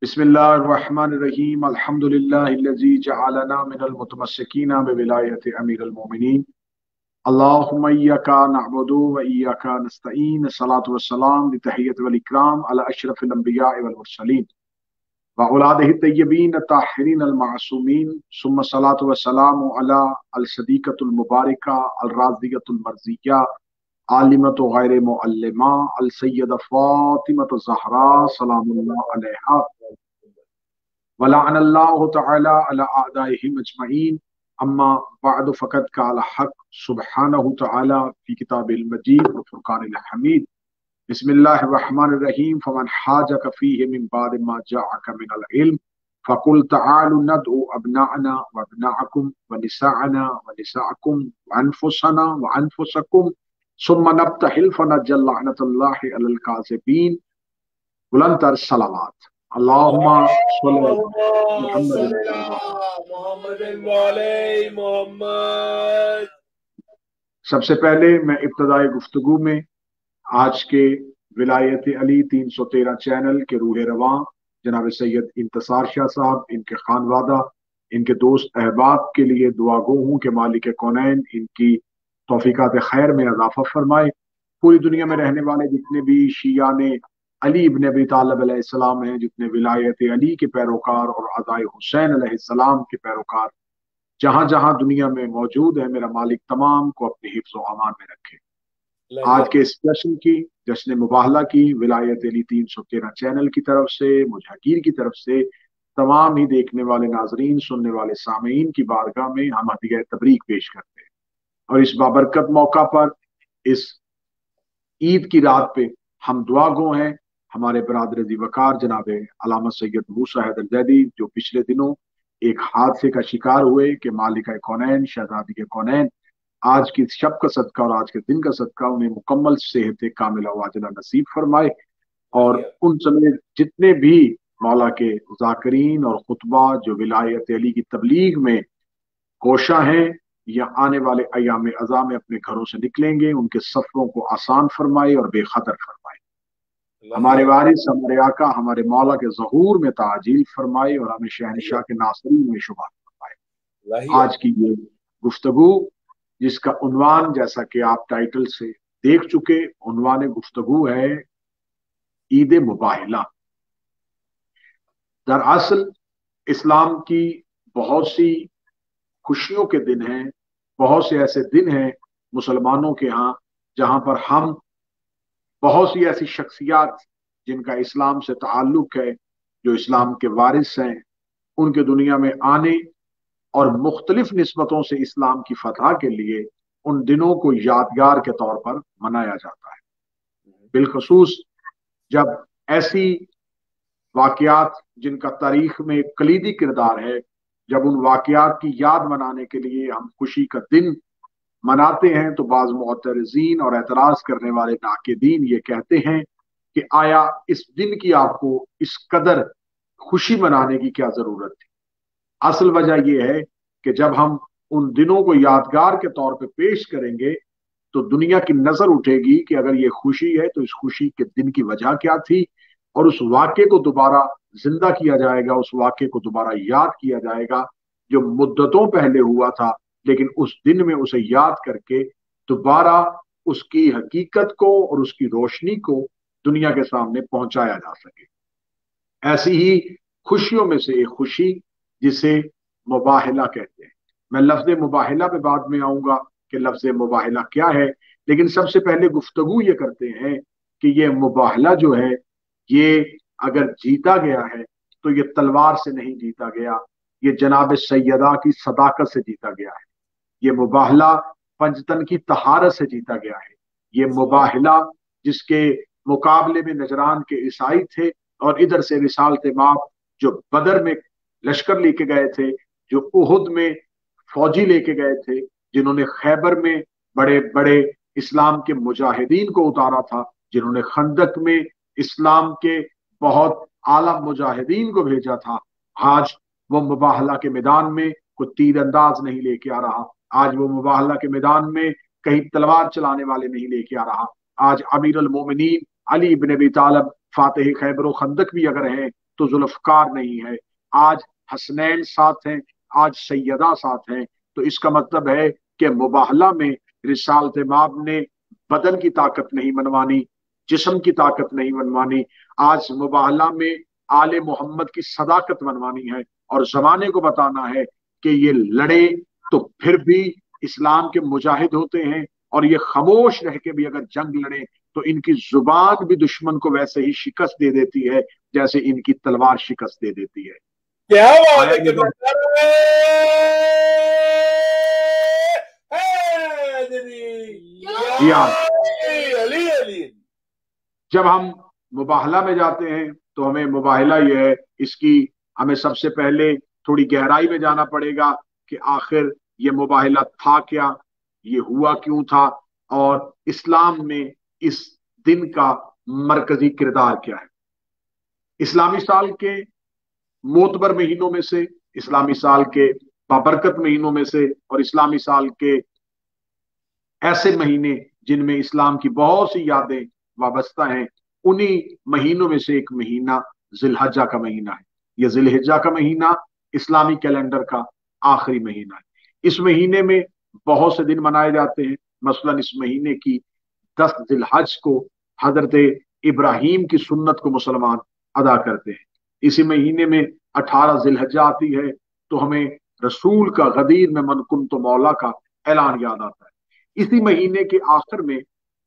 बिस्मिल्लाहिर्रहमानिर्रहीम अल्हम्दुलिल्लाहिल्लज़ी जअलना मिनल मुतमस्सिकीना बिविलायति अमीरुल मोमिनीन अल्लाहुम्मा इय्याका नअबुदु व इय्याका नस्तईन सलातु वस्सलाम लितहिय्यति वल इकराम अला अशरफिल अंबिया वल मुरसलीन व औलादिहि तय्यबीन ताहिरीन अल मासूमीन सुम्मा सलातु वस्सलामु अला अल सदीक़तुल मुबारका अल राज़ियतुल मर्ज़िया आलिमतु गैर मुअल्लिमा अल सय्यदा फातिमतु ज़हरा सलामुल्लाह अलैहा वलअनल्लाहु तआला अला अअदाइहिम अजमईन अम्मा बअद फ़क़द क़ाल हक़ सुब्हानहु तआला फ़ी किताबिल मजीद व फ़ुरक़ानिल हमीद बिस्मिल्लाहिर रहमानिर रहीम फमन हाजक फ़ीहि मिन बाद मा जाअक मिनल इल्म फ़क़ुल तआलू नदउ अबनाअना व अबनाअकुम व निसाअना व निसाअकुम व अनफुसना व अनफुसकुम सुम्मा नब्तहिल फनजअल लअनतुल्लाहि अलल काज़िबीन बुलंदतर सलावत अल्लाहुम्मा सल्लि अला मुहम्मद मोहम्मद। सबसे पहले मैं इब्तदाई गुफ्तगू में आज के विलायत अली 313 चैनल के रूह रवां जनाब सैयद इंतसार शाह साहब, इनके खानवादा, इनके दोस्त अहबाब के लिए दुआ गो हूँ कि मालिक कौनैन इनकी तौफीकात खैर में इजाफा फरमाए। पूरी दुनिया में रहने वाले जितने भी शियाने अली इब्न अबी तालिब अलैहिस्सलाम हैं, जितने विलायत अली के पैरोकार और अदाए हुसैन अलैहिस्सलाम के पैरोकार जहां जहां दुनिया में मौजूद है, मेरा मालिक तमाम को अपने हिफ्ज़ व अमान में रखे। आज के इस जश्न की, जश्न मुबाहला की, विलायत अली 313 चैनल की तरफ से, मुझ हकीर की तरफ से तमाम ही देखने वाले नाजरीन, सुनने वाले सामीन की बारगाह में हम हदीया तबरीक पेश करते हैं। और इस बाबरकत मौका पर, इस ईद की रात पे हम दुआ गो हैं हमारे बरादर वकार जनाब अल्लामा सैयद मूसा हैदर जैदी, जो पिछले दिनों एक हादसे का शिकार हुए कि मालिका कौनैन शहजादी के कौनैन आज की शब का सदका और आज के दिन का सदका उन्हें मुकम्मल सेहत कामिला वाजिला नसीब फरमाए। और उन समेत जितने भी मौला के जाकिरीन और खुतबा जो विलायत अली की तबलीग में कोशा हैं या आने वाले अयाम अज़ा में अपने घरों से निकलेंगे, उनके सफरों को आसान फरमाए और बेखतर फरमाए। हमारे वारिस, हमारे आका, हमारे मौला के ज़हूर में ताजील फरमाए और हमें शहनशाह के नासरीन में शुमार फरमाए। आज की ये गुफ्तगू, जिसका उन्वान जैसा कि आप टाइटल से देख चुके, उन्वान गुफ्तगू है ईद मुबाहिला। दरअसल इस्लाम की बहुत सी खुशियों के दिन हैं, बहुत से ऐसे दिन हैं मुसलमानों के यहाँ जहां पर हम बहुत सी ऐसी शख्सियात जिनका इस्लाम से ताल्लुक है, जो इस्लाम के वारिस हैं, उनके दुनिया में आने और मुख्तलिफ निस्बतों से इस्लाम की फतह के लिए उन दिनों को यादगार के तौर पर मनाया जाता है। बिलखसूस जब ऐसी वाकयात जिनका तारीख में एक कलीदी किरदार है, जब उन वाकयात की याद मनाने के लिए हम खुशी का दिन मनाते हैं, तो बाज मुअतरज़ीन और एतराज करने वाले नाकिदीन ये कहते हैं कि आया इस दिन की आपको इस कदर खुशी मनाने की क्या जरूरत थी। असल वजह यह है कि जब हम उन दिनों को यादगार के तौर पे पेश करेंगे तो दुनिया की नजर उठेगी कि अगर ये खुशी है तो इस खुशी के दिन की वजह क्या थी, और उस वाक़े को दोबारा जिंदा किया जाएगा, उस वाक़े को दोबारा याद किया जाएगा जो मुद्दतों पहले हुआ था, लेकिन उस दिन में उसे याद करके दोबारा उसकी हकीकत को और उसकी रोशनी को दुनिया के सामने पहुंचाया जा सके। ऐसी ही खुशियों में से एक खुशी जिसे मुबाहिला कहते हैं। मैं लफ्ज मुबाहिला पे बाद में आऊंगा कि लफ्ज मुबाहिला क्या है, लेकिन सबसे पहले गुफ्तगू ये करते हैं कि ये मुबाहिला जो है, ये अगर जीता गया है तो ये तलवार से नहीं जीता गया, ये जनाब सैयदा की सदाकत से जीता गया है। ये मुबाहिला पंजतन की तहारत से जीता गया है। ये मुबाहिला जिसके मुकाबले में नजरान के ईसाई थे और इधर से रिसालत माप जो बदर में लश्कर लेके गए थे, जो उहुद में फौजी लेके गए थे, जिन्होंने खैबर में बड़े बड़े इस्लाम के मुजाहिदीन को उतारा था, जिन्होंने खंदक में इस्लाम के बहुत आला मुजाहिदीन को भेजा था, आज वो मुबाहला के मैदान में कोई तीर अंदाज नहीं लेके आ रहा। आज वो मुबाहला के मैदान में कहीं तलवार चलाने वाले नहीं लेके आ रहा। आज अमीरुल मोमिनीन अली इब्न अबी तालिब फातिह खैबर खंदक भी अगर हैं तो जुल्फकार नहीं है, आज हसनैन साथ हैं, आज सैयदा साथ हैं। तो इसका मतलब है कि मुबाहला में रिसालत माब ने बदन की ताकत नहीं मनवानी, जिस्म की ताकत नहीं मनवानी। आज मुबाहला में आले मोहम्मद की सदाकत मनवानी है और जमाने को बताना है कि ये लड़े तो फिर भी इस्लाम के मुजाहिद होते हैं, और ये खामोश रह के भी अगर जंग लड़े तो इनकी जुबान भी दुश्मन को वैसे ही शिकस्त दे देती है जैसे इनकी तलवार शिकस्त दे देती है। क्या बात आया है ये अली अली। जब हम मुबाहला में जाते हैं तो हमें मुबाहला ये है, इसकी हमें सबसे पहले थोड़ी गहराई में जाना पड़ेगा कि आखिर ये मुबाहला था क्या, ये हुआ क्यों था, और इस्लाम में इस दिन का मरकजी किरदार क्या है। इस्लामी साल के मोतबर महीनों में से, इस्लामी साल के बाबरकत महीनों में से, और इस्लामी साल के ऐसे महीने जिनमें इस्लाम की बहुत सी यादें वाबस्ता हैं, उन्हीं महीनों में से एक महीना जिलहज्जा का महीना है। यह जिलहज्जा का महीना इस्लामी कैलेंडर का आखिरी महीना है। इस महीने में बहुत से दिन मनाए जाते हैं। मसलन इस महीने की 10 जिलहज को हजरत इब्राहिम की सुन्नत को मुसलमान अदा करते हैं। इसी महीने में 18 जिलहज्जा आती है तो हमें रसूल का गदीर में मन कुन तो मौला का ऐलान याद आता है। इसी महीने के आखिर में,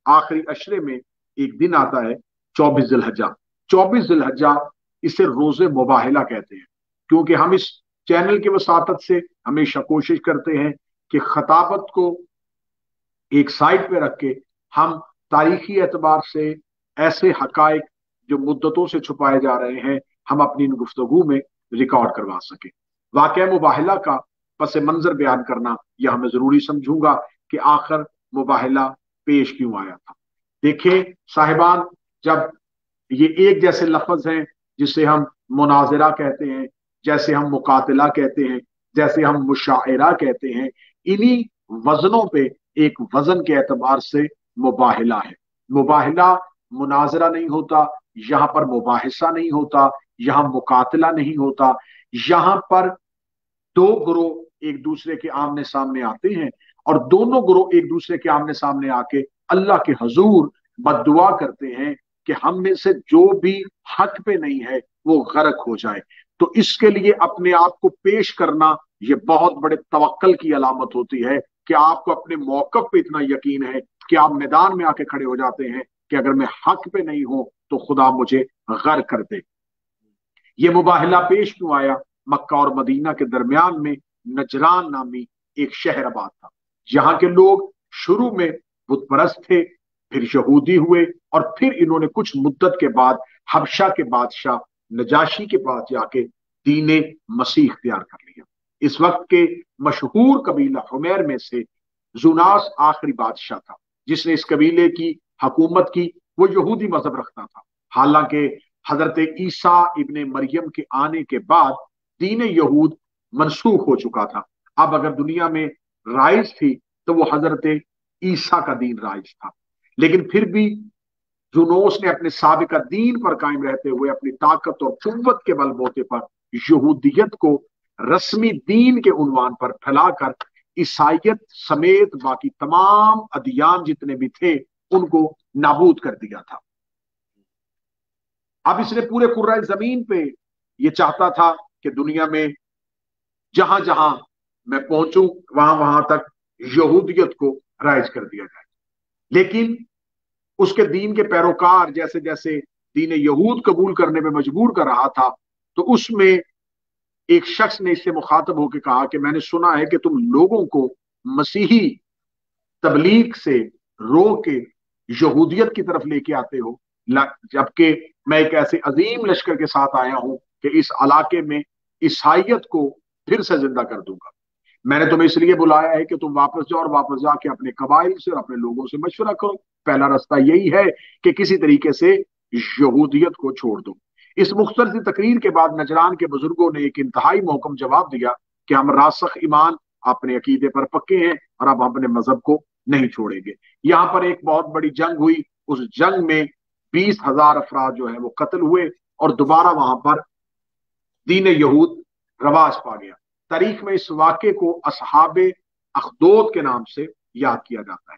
आखिरी अशरे में एक दिन आता है 24 जिलहज्जा। 24 जिलहज्जा इसे रोजे मुबाहिला कहते हैं, क्योंकि हम इस चैनल की वसातत से हमेशा कोशिश करते हैं कि खताबत को एक साइड पे रख के हम तारीखी एतबार से ऐसे हकायक जो मुद्दतों से छुपाए जा रहे हैं, हम अपनी इन गुफ्तगू में रिकॉर्ड करवा सके। वाक़या मुबाहिला का पस मंजर बयान करना यह हमें जरूरी समझूंगा कि आखिर मुबाहिला पेश क्यों आया था। देखें साहिबान, जब ये एक जैसे लफ्ज हैं जिसे हम मुनाजरा कहते हैं, जैसे हम मुकातिला कहते हैं, जैसे हम मुशायरा कहते हैं, इन्हीं वजनों पे एक वजन के एतबार से मुबाहिला है। मुबाहिला मुनाजरा नहीं होता, यहाँ पर मुबाहिसा नहीं होता, यहाँ मुकातिला नहीं होता। यहाँ पर दो ग्रोह एक दूसरे के आमने सामने आते हैं और दोनों ग्रोह एक दूसरे के आमने सामने आके अल्लाह के हजूर बद्दुआ करते हैं कि हम में से जो भी हक पे नहीं है वो गर्क हो जाए। तो इसके लिए अपने आप को पेश करना ये बहुत बड़े तवक्कल की अलामत होती है कि आपको अपने मौकफ पे इतना यकीन है कि आप मैदान में आके खड़े हो जाते हैं कि अगर मैं हक पे नहीं हूं तो खुदा मुझे गर्क कर दे। ये मुबाहिला पेश क्यों आया? मक्का और मदीना के दरमियान में नजरान नामी एक शहर आबाद था, जहां के लोग शुरू में बुत परस्त थे, फिर यहूदी हुए, और फिर इन्होंने कुछ मुद्दत के बाद हबशा के बादशाह नजाशी के पास जाके दीने मसीह इख्तियार कर लिया। इस वक्त के मशहूर कबीला हुमैर में से जुनास आखिरी बादशाह था जिसने इस कबीले की हुकूमत की। वो यहूदी मजहब रखता था, हालांकि हजरत ईसा इब्ने मरियम के आने के बाद दीन यहूद मनसूख हो चुका था। अब अगर दुनिया में राइज थी तो वो हजरत ईसा का दीन राइज था, लेकिन फिर भी जुनूस ने अपने साबिका दीन पर कायम रहते हुए अपनी ताकत और कुव्वत के बलबूते पर यहूदियत को रस्मी दीन के उन्वान पर फैलाकर ईसाइयत समेत बाकी तमाम अदियान जितने भी थे उनको नाबूद कर दिया था। अब इसने पूरे कुर्राए जमीन पे ये चाहता था कि दुनिया में जहां जहां मैं पहुंचूं वहां वहां तक यहूदियत को राइज कर दिया जाए। लेकिन उसके दीन के पैरोकार जैसे जैसे दीन यहूद कबूल करने में मजबूर कर रहा था, तो उसमें एक शख्स ने इससे मुखातब होकर कहा कि मैंने सुना है कि तुम लोगों को मसीही तबलीग से रो के यहूदियत की तरफ लेके आते हो, जबकि मैं एक ऐसे अजीम लश्कर के साथ आया हूं कि इस इलाके में ईसाइयत को फिर से जिंदा कर दूंगा। मैंने तुम्हें इसलिए बुलाया है कि तुम वापस जाओ और वापस जाके अपने कबाइल से और अपने लोगों से मशवरा करो। पहला रास्ता यही है कि किसी तरीके से यहूदियत को छोड़ दो। इस मुख्तसर सी तकरीर के बाद नजरान के बुजुर्गों ने एक इंतहाई मोहकम जवाब दिया कि हम रासख ईमान अपने अकीदे पर पक्के हैं और अब अपने मजहब को नहीं छोड़ेंगे। यहाँ पर एक बहुत बड़ी जंग हुई। उस जंग में 20,000 अफराद जो है वो कत्ल हुए और दोबारा वहां पर दीन यहूद रवाज पा गया। तारीख में इस वाक़े को असहाब अखदोद के नाम से याद किया जाता है।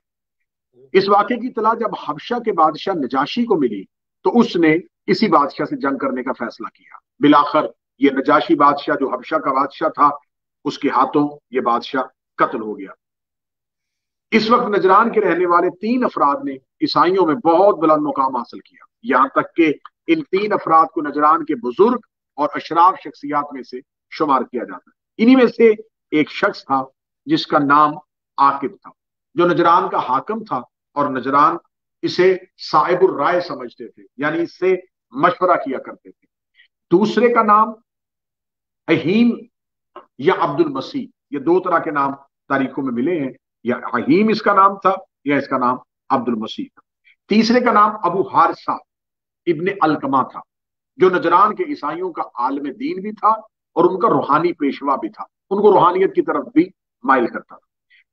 इस वाक़े की इतला जब हबशा के बादशाह नजाशी को मिली तो उसने इसी बादशाह से जंग करने का फैसला किया। बिलाखर ये नजाशी बादशाह जो हबशा का बादशाह था, उसके हाथों ये बादशाह कत्ल हो गया। इस वक्त नजरान के रहने वाले 3 अफराद ने ईसाइयों में बहुत बुलंद मुकाम हासिल किया। यहां तक कि इन 3 अफराद को नजरान के बुजुर्ग और अशराफ शख्सियात में से शुमार किया जाता है। इन्हीं में से एक शख्स था जिसका नाम आकिब था, जो नजरान का हाकिम था, और नजरान इसे साहिबुर राय समझते थे, यानी इससे मशवरा किया करते थे। दूसरे का नाम अहीम या अब्दुल मसीह, ये 2 तरह के नाम तारीखों में मिले हैं, या अहीम इसका नाम था या इसका नाम अब्दुल मसीह था। तीसरे का नाम अबू हारसा इब्ने अलकमा था, जो नजरान के ईसाइयों का आलम दीन भी था और उनका रूहानी पेशवा भी था, उनको रूहानियत की तरफ भी माइल करता था।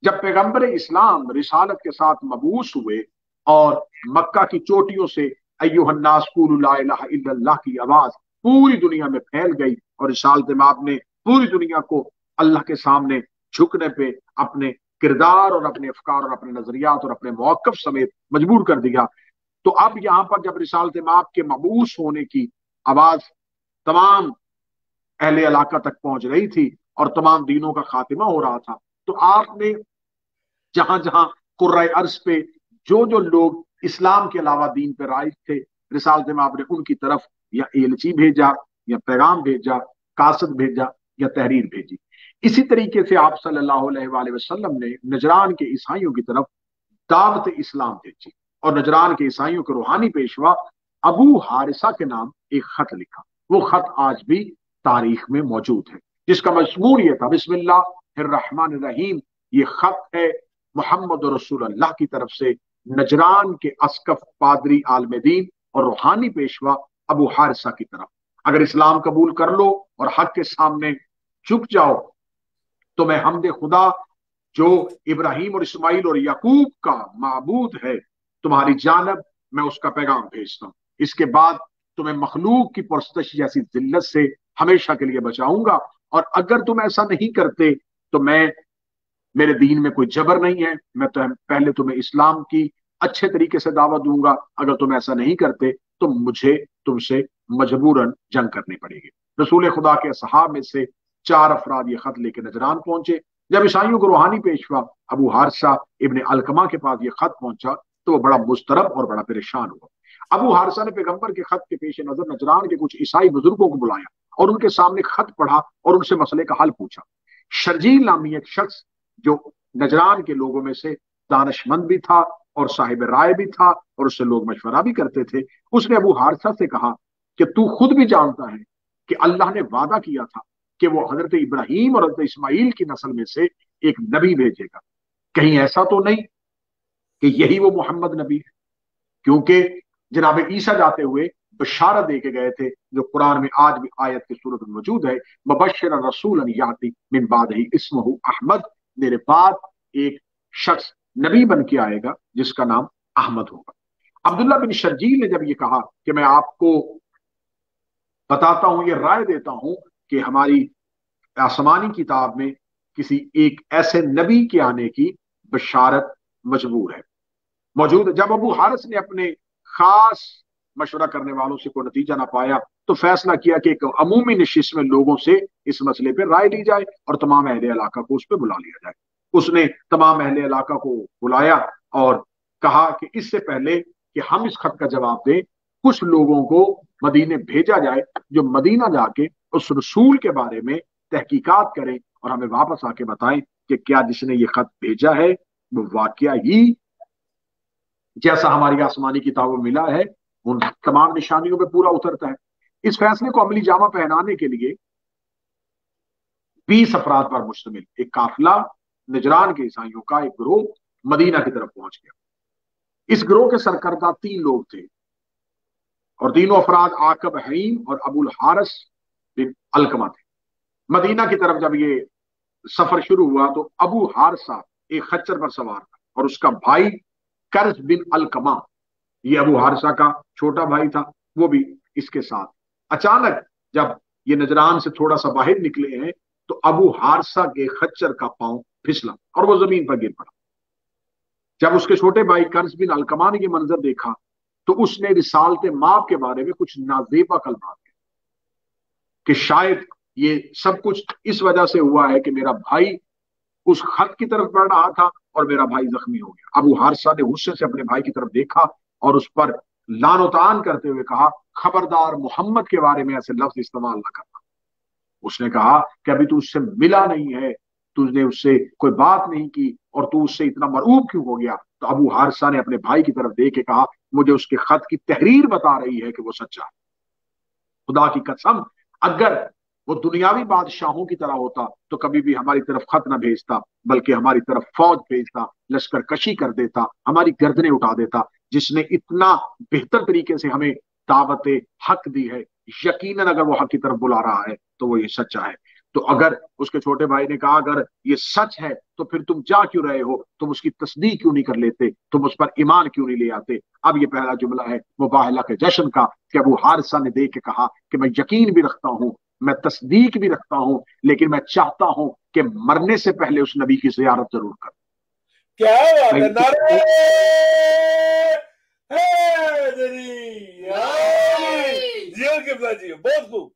जब पैगंबर इस्लाम रिसालत के साथ मबूस हुए और मक्का की चोटियों से अय्युहन्नास क़ूलू ला इलाहा इल्लल्लाह की आवाज पूरी दुनिया में फैल गई और रिसालत माब ने पूरी दुनिया को अल्लाह के सामने झुकने पे अपने किरदार और अपने अफकार और अपने नजरियात और अपने मौक़िफ़ समेत मजबूर कर दिया, तो अब यहां पर जब रिसालत माब के मबूस होने की आवाज तमाम अहले इलाका तक पहुंच रही थी और तमाम दीनों का खातिमा हो रहा था, तो आपने जहां जहां कुर्राए अर्ज पे जो जो लोग इस्लाम के अलावा दीन पे राइज थे, रिसालत माब ने उनकी तरफ या एलची भेजा, या पैगाम भेजा, कासद भेजा, या तहरीर भेजी। इसी तरीके से आप सल्लल्लाहु अलैहि वसल्लम ने नजरान के ईसाइयों की तरफ दावत इस्लाम भेजी और नजरान के ईसाइयों के रूहानी पेशवा अबू हारिसा के नाम एक खत लिखा। वो खत आज भी तारीख में मौजूद है, जिसका मजमून ये था, बिस्मिल्लाहिर्रहमानिर्रहीम। ये खत है मोहम्मद रसूल अल्लाह की तरफ से नजरान के अस्कफ पादरी आलम दीन और रूहानी पेशवा अबू हारिसा की तरफ। अगर इस्लाम कबूल कर लो और हक के सामने झुक जाओ तो मैं हमदे खुदा जो इब्राहिम और इस्माइल और याकूब का माबूद है तुम्हारी जानब मैं उसका पैगाम भेजता हूं। इसके बाद तुम्हें मखलूक की पुरस्तश जैसी जिल्लत से हमेशा के लिए बचाऊंगा, और अगर तुम ऐसा नहीं करते तो मैं, मेरे दीन में कोई जबर नहीं है, मैं तो पहले तुम्हें इस्लाम की अच्छे तरीके से दावत दूंगा। अगर तुम ऐसा नहीं करते तो मुझे तुमसे मजबूरन जंग करनी पड़ेगी। रसूल खुदा के असहाब में से 4 अफराद ये खत लेके नजरान पहुंचे। जब ईसाइयों को रूहानी पेशवा अबू हारसा इब्ने अलकमा के पास ये खत पहुंचा तो वो बड़ा मुस्तरब और बड़ा परेशान हुआ। अबू हारसा ने पैगंबर के खत के पेश नजर नजरान के कुछ ईसाई बुजुर्गों को बुलाया और उनके सामने खत पढ़ा और उनसे मसले का हल पूछा। शर्जील नामी एक शख्स जो नजरान के लोगों में से दानशमंद भी था और साहिब राय भी था और उससे लोग मशवरा भी करते थे, उसने अबू हारसा से कहा कि तू खुद भी जानता है कि अल्लाह ने वादा किया था कि वो हजरत इब्राहिम और हजरत इस्माइल की नस्ल में से एक नबी भेजेगा। कहीं ऐसा तो नहीं कि यही वो मोहम्मद नबी है? क्योंकि जनाब ईसा जाते हुए बशारत दे के गए थे, जो कुरान में आज भी आयत की सूरत में मौजूद है, मुबश्शिरन रसूलन याती मिन बादिही इस्मुहु अहमद, मेरे बाद एक शख्स नबी बन के आएगा जिसका नाम अहमद होगा। अब्दुल्ला बिन शर्जील ने जब ये कहा कि मैं आपको बताता हूं, ये राय देता हूं कि हमारी आसमानी किताब में किसी एक ऐसे नबी के आने की बशारत मजबूर है, मौजूद है। जब अबू हारिस ने अपने खास मशवरा करने वालों से कोई नतीजा ना पाया तो फैसला किया कि एक अमूमी नशिस्त में लोगों से इस मसले पर राय ली जाए और तमाम अहले इलाका को उस पर बुला लिया जाए। उसने तमाम अहले इलाका को बुलाया और कहा कि इससे पहले कि हम इस खत का जवाब दें, कुछ लोगों को मदीने भेजा जाए जो मदीना जाके उस रसूल के बारे में तहकीकात करें और हमें वापस आके बताएं कि क्या जिसने ये खत भेजा है वो वाकया ही जैसा हमारी आसमानी किताबों में मिला है, उन तमाम निशानियों पे पूरा उतरता है। इस फैसले को अमली जामा पहनाने के लिए 20 अफराद पर मुश्तमिल एक काफिला नजरान के ईसाइयों का एक गिरोह मदीना की तरफ पहुंच गया। इस गिरोह के सरकर्दा 3 लोग थे और तीनों अफराद आकब हईम और अबुल हारिस बिन अलकमा थे। मदीना की तरफ जब ये सफर शुरू हुआ तो अबू हारसा एक खच्चर पर सवार था और उसका भाई कर्ज बिन अलकमा, ये अबू हारसा का छोटा भाई था, वो भी इसके साथ। अचानक जब ये नजरान से थोड़ा सा बाहर निकले हैं तो अबू हारसा के खच्चर का पांव फिसला और वो जमीन पर गिर पड़ा। जब उसके छोटे भाई कर्ज बिन अलकमा ने ये मंजर देखा तो उसने रिसालत माप के बारे में कुछ नाजेबा कलमात कि शायद ये सब कुछ इस वजह से हुआ है कि मेरा भाई उस खत की तरफ बढ़ रहा था और मेरा भाई जख्मी हो गया। अबू हारसा ने गुस्से से अपने भाई की तरफ देखा और उस पर लानोतान करते हुए कहा, खबरदार मोहम्मद के बारे में ऐसे लफ्ज इस्तेमाल न करना। उसने कहा कि अभी तू उससे मिला नहीं है, तुझने उससे कोई बात नहीं की और तू उससे इतना मरऊब क्यों हो गया। तो अबू हारसा ने अपने भाई की तरफ देख के कहा, मुझे उसके खत की तहरीर बता रही है कि वो सच्चा है। खुदा की कसम, अगर वो दुनियावी बादशाहों की तरह होता तो कभी भी हमारी तरफ खत न भेजता, बल्कि हमारी तरफ फौज भेजता, लश्कर कशी कर देता, हमारी गर्दनें उठा देता। जिसने इतना बेहतर तरीके से हमें दावत हक दी है, यकीनन अगर वो हक की तरफ बुला रहा है तो वो ये सच्चा है। तो अगर उसके छोटे भाई ने कहा अगर ये सच है तो फिर तुम जा क्यों रहे हो, तुम उसकी तस्दीक क्यों नहीं कर लेते, तुम उस पर ईमान क्यों नहीं ले आते। अब ये पहला जुमला है मुबाहला के जश्न का कि अबू हारिसा ने देख के कहा कि मैं यकीन भी रखता हूं, मैं तस्दीक भी रखता हूं, लेकिन मैं चाहता हूं कि मरने से पहले उस नबी की जियारत जरूर कर। क्या बात है, नारे जियो किबला जी, बहुत खूब।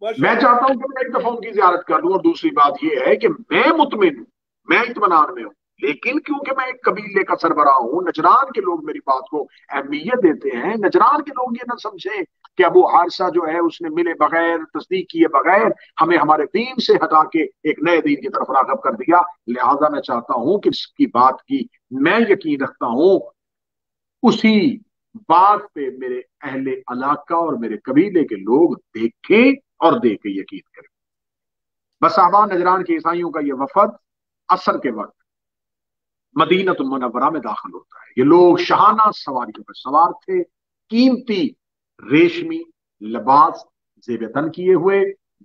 मैं चाहता हूं कि मैं एक दफा उनकी जियारत कर लूं। और दूसरी बात यह है कि मैं मुतमिन हूं, मैं इत्मीनान में हूं, लेकिन क्योंकि मैं एक कबीले का सरबराह हूं, नजरान के लोग मेरी बात को अहमियत देते हैं। नजरान के लोग ये ना समझें कि अबू हारिसा जो है उसने मिले बगैर, तस्दीक किए बगैर हमें हमारे दीन से हटा के एक नए दीन की तरफ राग़िब कर दिया। लिहाजा मैं चाहता हूं कि इसकी बात की मैं यकीन रखता हूं, उसी बात पे मेरे अहले इलाका और मेरे कबीले के लोग देखें और देख के यकीन करें। बस आबान नजरान के ईसाइयों का ये वफद असर के वक्त मदीनतुल मुनव्वरा में दाखिल होता है। ये लोग शाहाना सवारियों पर सवार थे, कीमती रेशमी लिबास जेब तन किए हुए,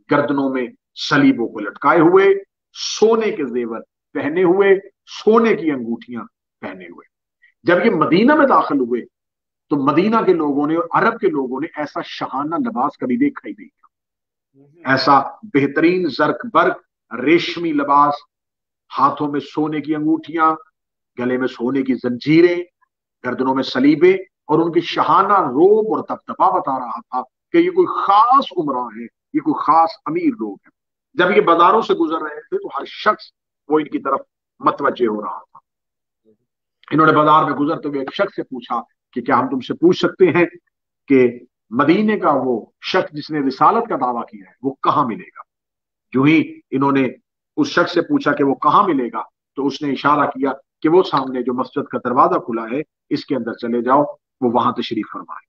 गर्दनों में सलीबों को लटकाए हुए, सोने के जेवर पहने हुए, सोने की अंगूठियां पहने हुए। जब ये मदीना में दाखिल हुए तो मदीना के लोगों ने और अरब के लोगों ने ऐसा शाहाना लिबास कभी देखा ही नहीं था। ऐसा बेहतरीन जर्क बर्क रेशमी लिबास, हाथों में सोने की अंगूठियां, गले में सोने की जंजीरें, गर्दनों में सलीबे, और उनकी शाहाना रोब और दबदबा बता रहा था कि ये कोई खास उमरा है, ये कोई खास अमीर लोग हैं। जब ये बाजारों से गुजर रहे थे तो हर शख्स वो इनकी तरफ मतवज्जे हो रहा था। इन्होंने बाजार में गुजरते हुए एक शख्स से पूछा कि क्या हम तुमसे पूछ सकते हैं कि मदीने का वो शख्स जिसने रिसालत का दावा किया है वो कहाँ मिलेगा। जो ही इन्होंने उस शख्स से पूछा कि वो कहाँ मिलेगा तो उसने इशारा किया कि वो सामने जो मस्जिद का दरवाजा खुला है इसके अंदर चले जाओ, वो वहां तशरीफ फरमाए।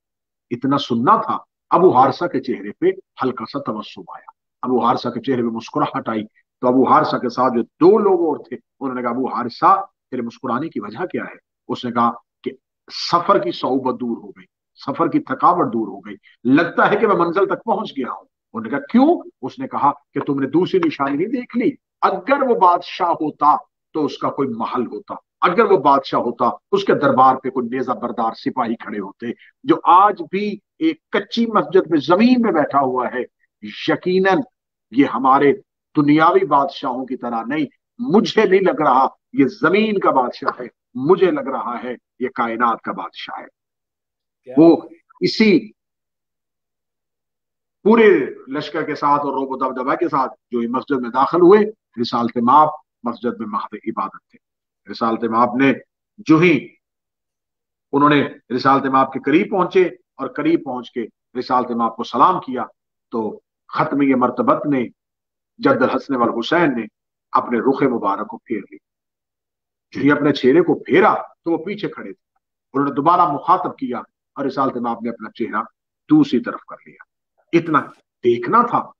इतना सुनना था, अबू हारिसा के चेहरे पे हल्का सा तबस्सुम आया, अबू हारिसा के चेहरे पे मुस्कुराहट आई। तो अबू हारिसा के साथ जो दो लोग और थे उन्होंने कहा, अबू हारिसा तेरे मुस्कुराने की वजह क्या है। उसने कहा कि सफर की सौबत दूर हो गई, सफर की थकावट दूर हो गई, लगता है कि मैं मंजिल तक पहुंच गया हूं। उन्होंने कहा क्यों। उसने कहा कि तुमने दूसरी निशानी नहीं देख ली, अगर वो बादशाह होता तो उसका कोई महल होता, अगर वो बादशाह होता उसके दरबार पे कोई नेजा बरदार सिपाही खड़े होते। जो आज भी एक कच्ची मस्जिद में जमीन में बैठा हुआ है, यकीनन ये हमारे दुनियावी बादशाहों की तरह नहीं, मुझे नहीं लग रहा ये जमीन का बादशाह है, मुझे लग रहा है ये कायनात का बादशाह है। वो इसी पूरे लश्कर के साथ और रोबो दबदबा के साथ जो मस्जिद में दाखिल हुए, रिसालत माप मस्जिद में महद इबादत थे। रिसालत माप ने जो ही उन्होंने रिसालत माप के करीब पहुंचे और करीब पहुंच के रिसालत माप को सलाम किया तो खत्मी मर्तबत ने, जद्दल हसन वल हुसैन ने अपने रुख मुबारक को फेर लिया। जो ही अपने चेहरे को फेरा तो वो पीछे खड़े थे। उन्होंने दोबारा मुखातब किया और रिसालत माप ने अपना चेहरा दूसरी तरफ कर लिया। इतना देखना था।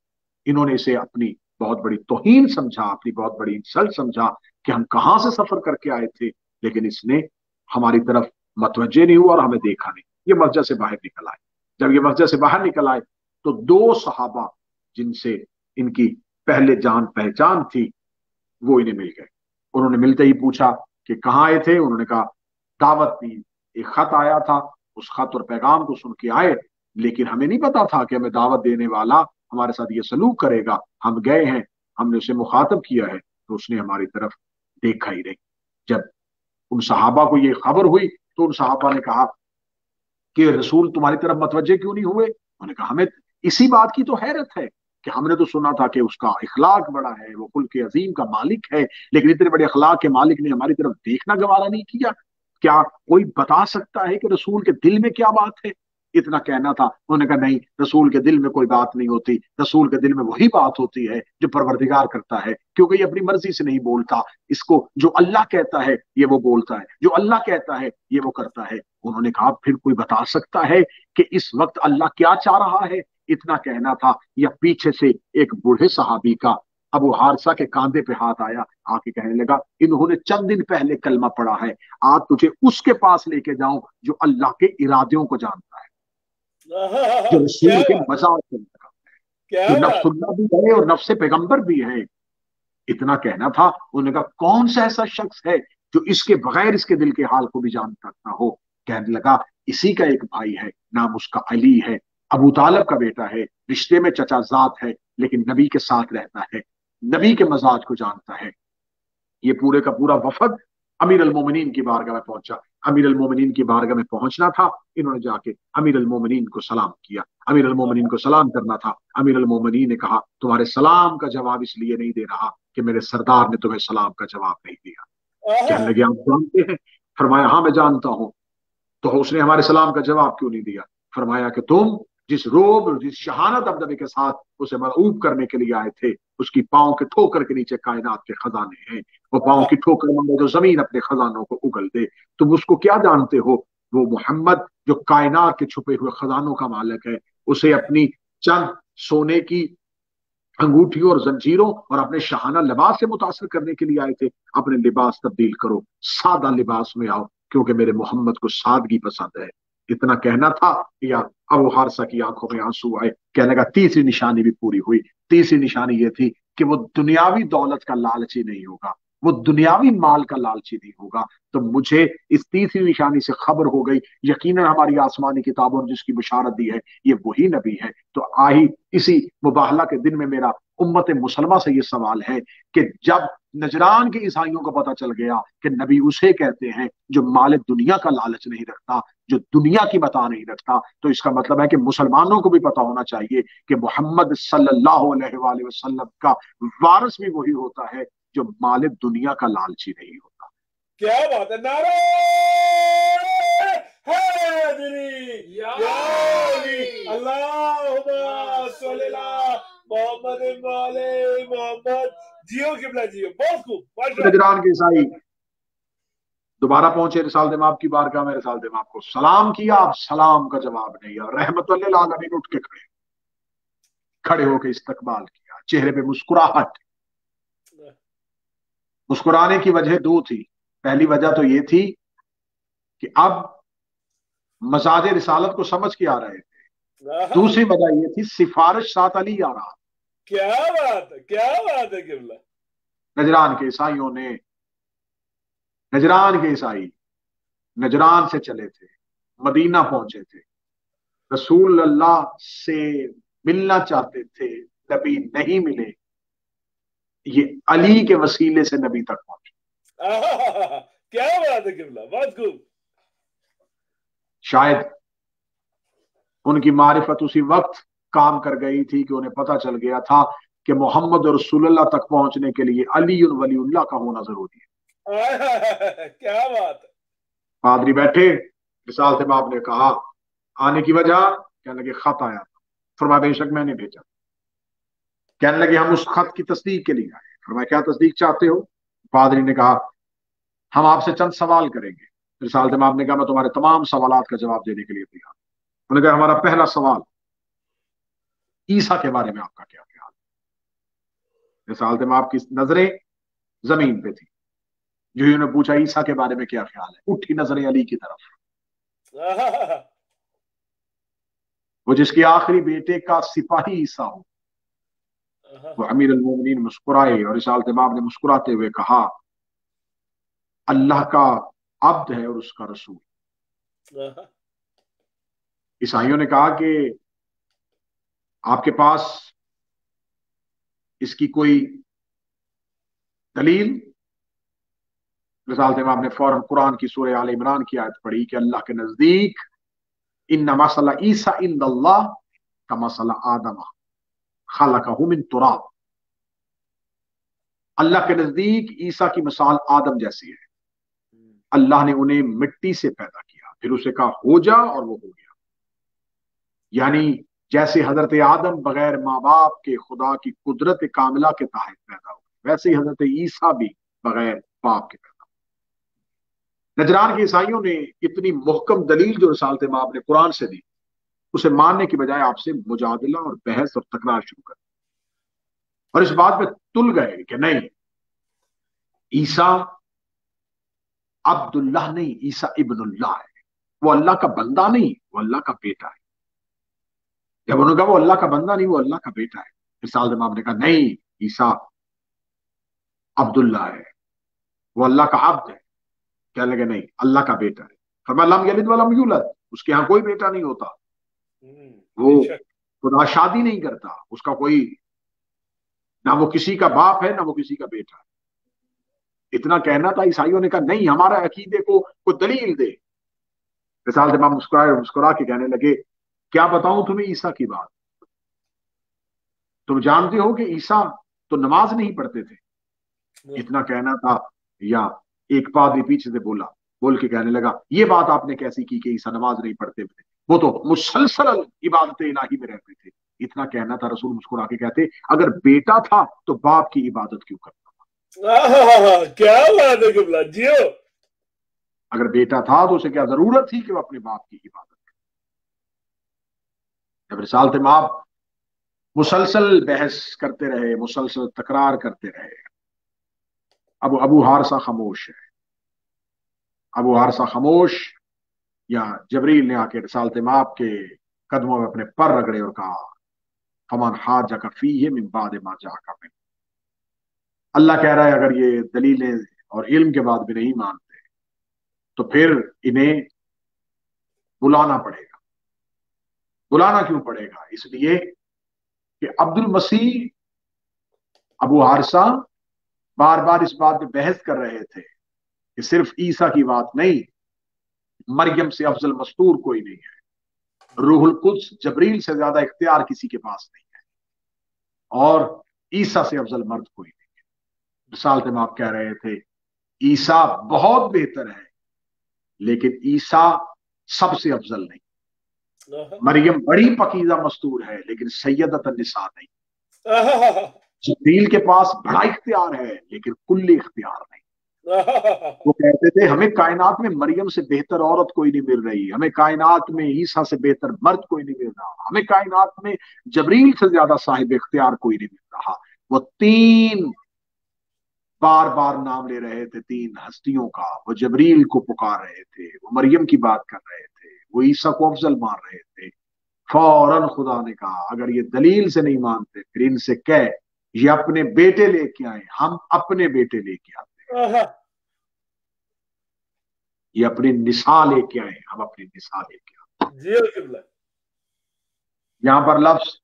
इन्होंने इसे अपनी बहुत बड़ी तौहीन समझा, अपनी बहुत बड़ी इंसल्ट समझा कि हम कहां से सफर करके आए थे, लेकिन इसने हमारी तरफ मतवज्जे नहीं हुआ और हमें देखा नहीं। ये मस्जिद से बाहर निकल आए। जब ये मस्जिद से बाहर निकल आए तो दो सहाबा जिनसे इनकी पहले जान पहचान थी वो इन्हें मिल गए। उन्होंने मिलते ही पूछा कि कहाँ आए थे। उन्होंने कहा दावत दी, एक खत आया था, उस खत और पैगाम को सुन के आए, लेकिन हमें नहीं पता था कि हमें दावत देने वाला हमारे साथ ये सलूक करेगा। हम गए हैं, हमने उसे मुखातब किया है, तो उसने हमारी तरफ देखा ही नहीं। जब उन सहाबा को ये खबर हुई तो उन सहाबा ने कहा कि रसूल तुम्हारी तरफ मतवज्जे क्यों नहीं हुए? उन्होंने कहा हमें इसी बात की तो हैरत है कि हमने तो सुना था कि उसका इखलाक बड़ा है, वो कुल के अजीम का मालिक है, लेकिन इतने बड़े अखलाक के मालिक ने हमारी तरफ देखना गवारा नहीं किया। क्या कोई बता सकता है कि रसूल के दिल में क्या बात है? इतना कहना था। उन्होंने कहा नहीं, रसूल के दिल में कोई बात नहीं होती, रसूल के दिल में वही बात होती है जो परवरदिगार करता है, क्योंकि ये अपनी मर्जी से नहीं बोलता। इसको जो अल्लाह कहता है ये वो बोलता है, जो अल्लाह कहता है ये वो करता है। उन्होंने कहा फिर कोई बता सकता है कि इस वक्त अल्लाह क्या चाह रहा है? इतना कहना था, या पीछे से एक बूढ़े सहाबी का अबू हारसा के कांधे पे हाथ आया, आके कहने लगा इन्होंने चंद दिन पहले कलमा पढ़ा है, आज तुझे उसके पास लेके जाऊं जो अल्लाह के इरादों को जानता है, जो क्या रसूल के बात, मजाक को जानता है, क्या जो बात। नफ्सुल्लाह भी है और नफ्स पैगंबर भी है। इतना कहना था। उन्होंने कहा कौन सा ऐसा शख्स है जो इसके बगैर इसके दिल के हाल को भी जान सकता हो? कहने लगा इसी का एक भाई है, नाम उसका अली है, अबू तालब का बेटा है, रिश्ते में चचाजात है, लेकिन नबी के साथ रहता है, नबी के मजाज को जानता है। ये पूरे का पूरा वफद अमीर अल मोमिनीन की बारगाह में पहुंचा। अमीर अल मोमिनीन की बारगाह में पहुंचना था, इन्होंने जाके अमीर अल मोमिनीन को सलाम किया। अमीर अल मोमिनीन को सलाम करना था। अमीर अल मोमिनीन ने कहा तुम्हारे सलाम का जवाब इसलिए नहीं दे रहा कि मेरे सरदार ने तुम्हें सलाम का जवाब नहीं दिया। कहने लगे आप जानते हैं? फरमाया हाँ मैं जानता हूं। तो उसने हमारे सलाम का जवाब क्यों नहीं दिया? फरमाया कि तुम जिस रोब जिस शहानत दबदबे के साथ उसे मरऊब करने के लिए आए थे, उसकी पांव के ठोकर के नीचे कायनात के खजाने हैं। वो पांव की ठोकर मांगे तो जमीन अपने खजानों को उगल दे। तुम उसको क्या जानते हो? वो मोहम्मद जो कायनात के छुपे हुए खजानों का मालिक है, उसे अपनी चंद सोने की अंगूठियों और जंजीरों और अपने शहाना लिबास से मुतासर करने के लिए आए थे। अपने लिबास तब्दील करो, सादा लिबास में आओ, क्योंकि मेरे मोहम्मद को सादगी पसंद है। इतना कहना था या अबू हारसा की आंखों में आंसू आए। कहने का तीसरी निशानी भी पूरी हुई। तीसरी निशानी ये थी कि वो दुनियावी दौलत का लालची नहीं होगा, वो दुनियावी माल का लालची नहीं होगा। तो मुझे इस तीसरी निशानी से खबर हो गई, यकीनन हमारी आसमानी किताबों ने जिसकी बशारत दी है ये वही नबी है। तो आई इसी मुबाहला के दिन में मेरा उम्मत मुसलमा से ये सवाल है कि जब नजरान के ईसाइयों को पता चल गया कि नबी उसे कहते हैं जो माल दुनिया का लालच नहीं रखता, जो दुनिया की मता नहीं रखता, तो इसका मतलब है कि मुसलमानों को भी पता होना चाहिए कि मोहम्मद सल्लल्लाहु अलैहि वसल्लम का वारिस भी वही होता है जो माल दुनिया का लालची नहीं होता। क्या बात है। नारे हैदरी या अली अल्लाहुम्मा सल्ली अला मोहम्मद वाले मोहम्मद। जियो किबला जियो, बहुत खूब, माशाअल्लाह। नजरान के ईसाई दोबारा पहुंचे रिसाल दिमाग की बारगाह में। रिसाल दिमाग को सलाम किया, आप सलाम का जवाब नहीं। और रहमतुल्लिल आलमीन उठ के खड़े खड़े होकर इस्तकबाल किया, चेहरे पे मुस्कुराहट। मुस्कुराने की वजह दो थी। पहली वजह तो ये थी कि अब मजाज रिसालत को समझ के आ रहे थे। दूसरी वजह ये थी सिफारिश साथ अली आ रहा। क्या बात है, क्या बात है किबला। नजरान के ईसाइयों ने नजरान के ईसाई नजरान से चले थे, मदीना पहुंचे थे, रसूल अल्लाह से मिलना चाहते थे, नबी नहीं मिले, ये अली के वसीले से नबी तक पहुंचे। क्या बात है किबला, बहुत खूब। शायद उनकी मारिफत उसी वक्त काम कर गई थी कि उन्हें पता चल गया था कि मोहम्मद और रसूलुल्लाह तक पहुंचने के लिए अली और वलीउल्लाह का होना जरूरी है। क्या बात है। पादरी बैठे, विशाल से बाप ने कहा आने की वजह? कहने लगे खत आया था। फरमाया बेशक मैंने भेजा। कहने लगे हम उस खत की तस्दीक के लिए आए। फरमाया क्या तस्दीक चाहते हो? पादरी ने कहा हम आपसे चंद सवाल करेंगे। रिसाल दिमाग ने कहा मैं तुम्हारे तमाम सवालात का जवाब देने के लिए तैयार। उन्होंने कहा हमारा पहला सवाल, ईसा के बारे में आपका क्या ख्याल है? रिसाल दिमाग की नजरें जमीन पे थी। जो ही उन्हें पूछा ईसा के बारे में क्या ख्याल है, उठी नजरें अली की तरफ। वो जिसके आखिरी बेटे का सिपाही ईसा हो। वो अमीर अल मोमिनीन मुस्कुराए और रिसाल दिमाग ने मुस्कुराते हुए कहा अल्लाह का अब्द है और उसका रसूल। ईसाइयों ने कहा कि आपके पास इसकी कोई दलील? मिसाल से आपने फौरन कुरान की सूरह आल इमरान की आयत पढ़ी कि अल्लाह के नजदीक इन्ना मसला ईसा इंदल्लाह का मसला आदम खलकहु मिन तुराब। अल्लाह के नजदीक ईसा की मिसाल आदम जैसी है। अल्लाह ने उन्हें मिट्टी से पैदा किया, फिर उसे कहा हो जा और वो हो गया। यानी जैसे हजरत आदम बगैर माँ बाप के खुदा की कुदरत कामिला के तहत पैदा हुए, वैसे ही हजरत ईसा भी बगैर बाप के पैदा हुए। नजरान के ईसाइयों ने इतनी मुहकम दलील जो रिसालत माब ने कुरान से दी, उसे मानने की बजाय आपसे मुजादला और बहस और तकरार शुरू कर, और इस बात पे तुल गए कि नहीं, ईसा अब्दुल्लाह नहीं, ईसा इब्नुल्लाह है। वो अल्लाह का बंदा नहीं, वो अल्लाह का बेटा है। जब उन्होंने कहा वो अल्लाह का बंदा नहीं, वो अल्लाह का बेटा है, रिसालत माब ने कहा नहीं, ईसा अब्दुल्लाह है, वो अल्लाह का अब्द है। क्या लगे नहीं, अल्लाह का बेटा है। फरमाया लम यलिद वलम यूलद, उसके यहाँ कोई बेटा नहीं होता, वो खुदा शादी नहीं करता, उसका कोई, ना वो किसी का बाप है ना वो किसी का बेटा है। इतना कहना था। ईसाइयों ने कहा नहीं, हमारे अकीदे को दलील दे। रिसालत इमाम मुस्कुराए, मुस्कुरा के कहने लगे क्या बताऊं तुम्हें ईसा की बात, तुम जानते हो कि ईसा तो नमाज नहीं पढ़ते थे। इतना कहना था, या एक पादरी पीछे से बोल के कहने लगा ये बात आपने कैसी की कि ईसा नमाज नहीं पढ़ते थे, वो तो मुसलसल इबादत इलाही में रहते थे। इतना कहना था। रसूल मुस्कुरा के कहते अगर बेटा था तो बाप की इबादत क्यों करता था? क्या बात है क़िबला जियो। अगर बेटा था तो उसे क्या जरूरत थी कि वो अपने बाप की इबादत करे? जब रिसालत माब मुसलसल बहस करते रहे, मुसलसल तकरार करते रहे, अबू हारसा खामोश है। अबू हारसा खामोश, या जबरील ने आके रिसालत माब के कदमों में अपने पर रगड़े और कहा फमान हाज फी है मिन बाद मा जाका मिन। अल्लाह कह रहा है अगर ये दलीलें और इल्म के बाद भी नहीं मानते तो फिर इन्हें बुलाना पड़ेगा। बुलाना क्यों पड़ेगा? इसलिए कि अब्दुल मसीह, अबू हारसा बार बार इस बात पे बहस कर रहे थे कि सिर्फ ईसा की बात नहीं, मरियम से अफजल मस्तूर कोई नहीं है, रूहुल कुद्स जबरील से ज्यादा इख्तियार किसी के पास नहीं है, और ईसा से अफजल मर्द कोई नहीं है। रिसालत में आप कह रहे थे ईसा बहुत बेहतर है, लेकिन ईसा सबसे अफजल नहीं। मरियम बड़ी पकीजा मस्तूर है, लेकिन सैयदत निसा नहीं। जबरील के पास बड़ा इख्तियार है, लेकिन कुल्ली इख्तियार नहीं। वो कहते थे हमें कायनात में मरियम से बेहतर औरत कोई नहीं मिल रही, हमें कायनात में ईसा से बेहतर मर्द कोई नहीं मिल रहा, हमें कायनात में जबरील से ज्यादा साहिब इख्तियार कोई नहीं मिल रहा। वो तीन बार बार नाम ले रहे थे, तीन हस्तियों का। वो जबरील को पुकार रहे थे, वो मरियम की बात कर रहे थे, वो ईसा को अफजल मान रहे थे। फौरन खुदा ने कहा अगर ये दलील से नहीं मानते फिर इनसे कह ये अपने बेटे लेके आए, हम अपने बेटे लेके आते। ये अपनी निसा लेके आए, हम अपनी निसा लेके आते। यहां पर लफ्ज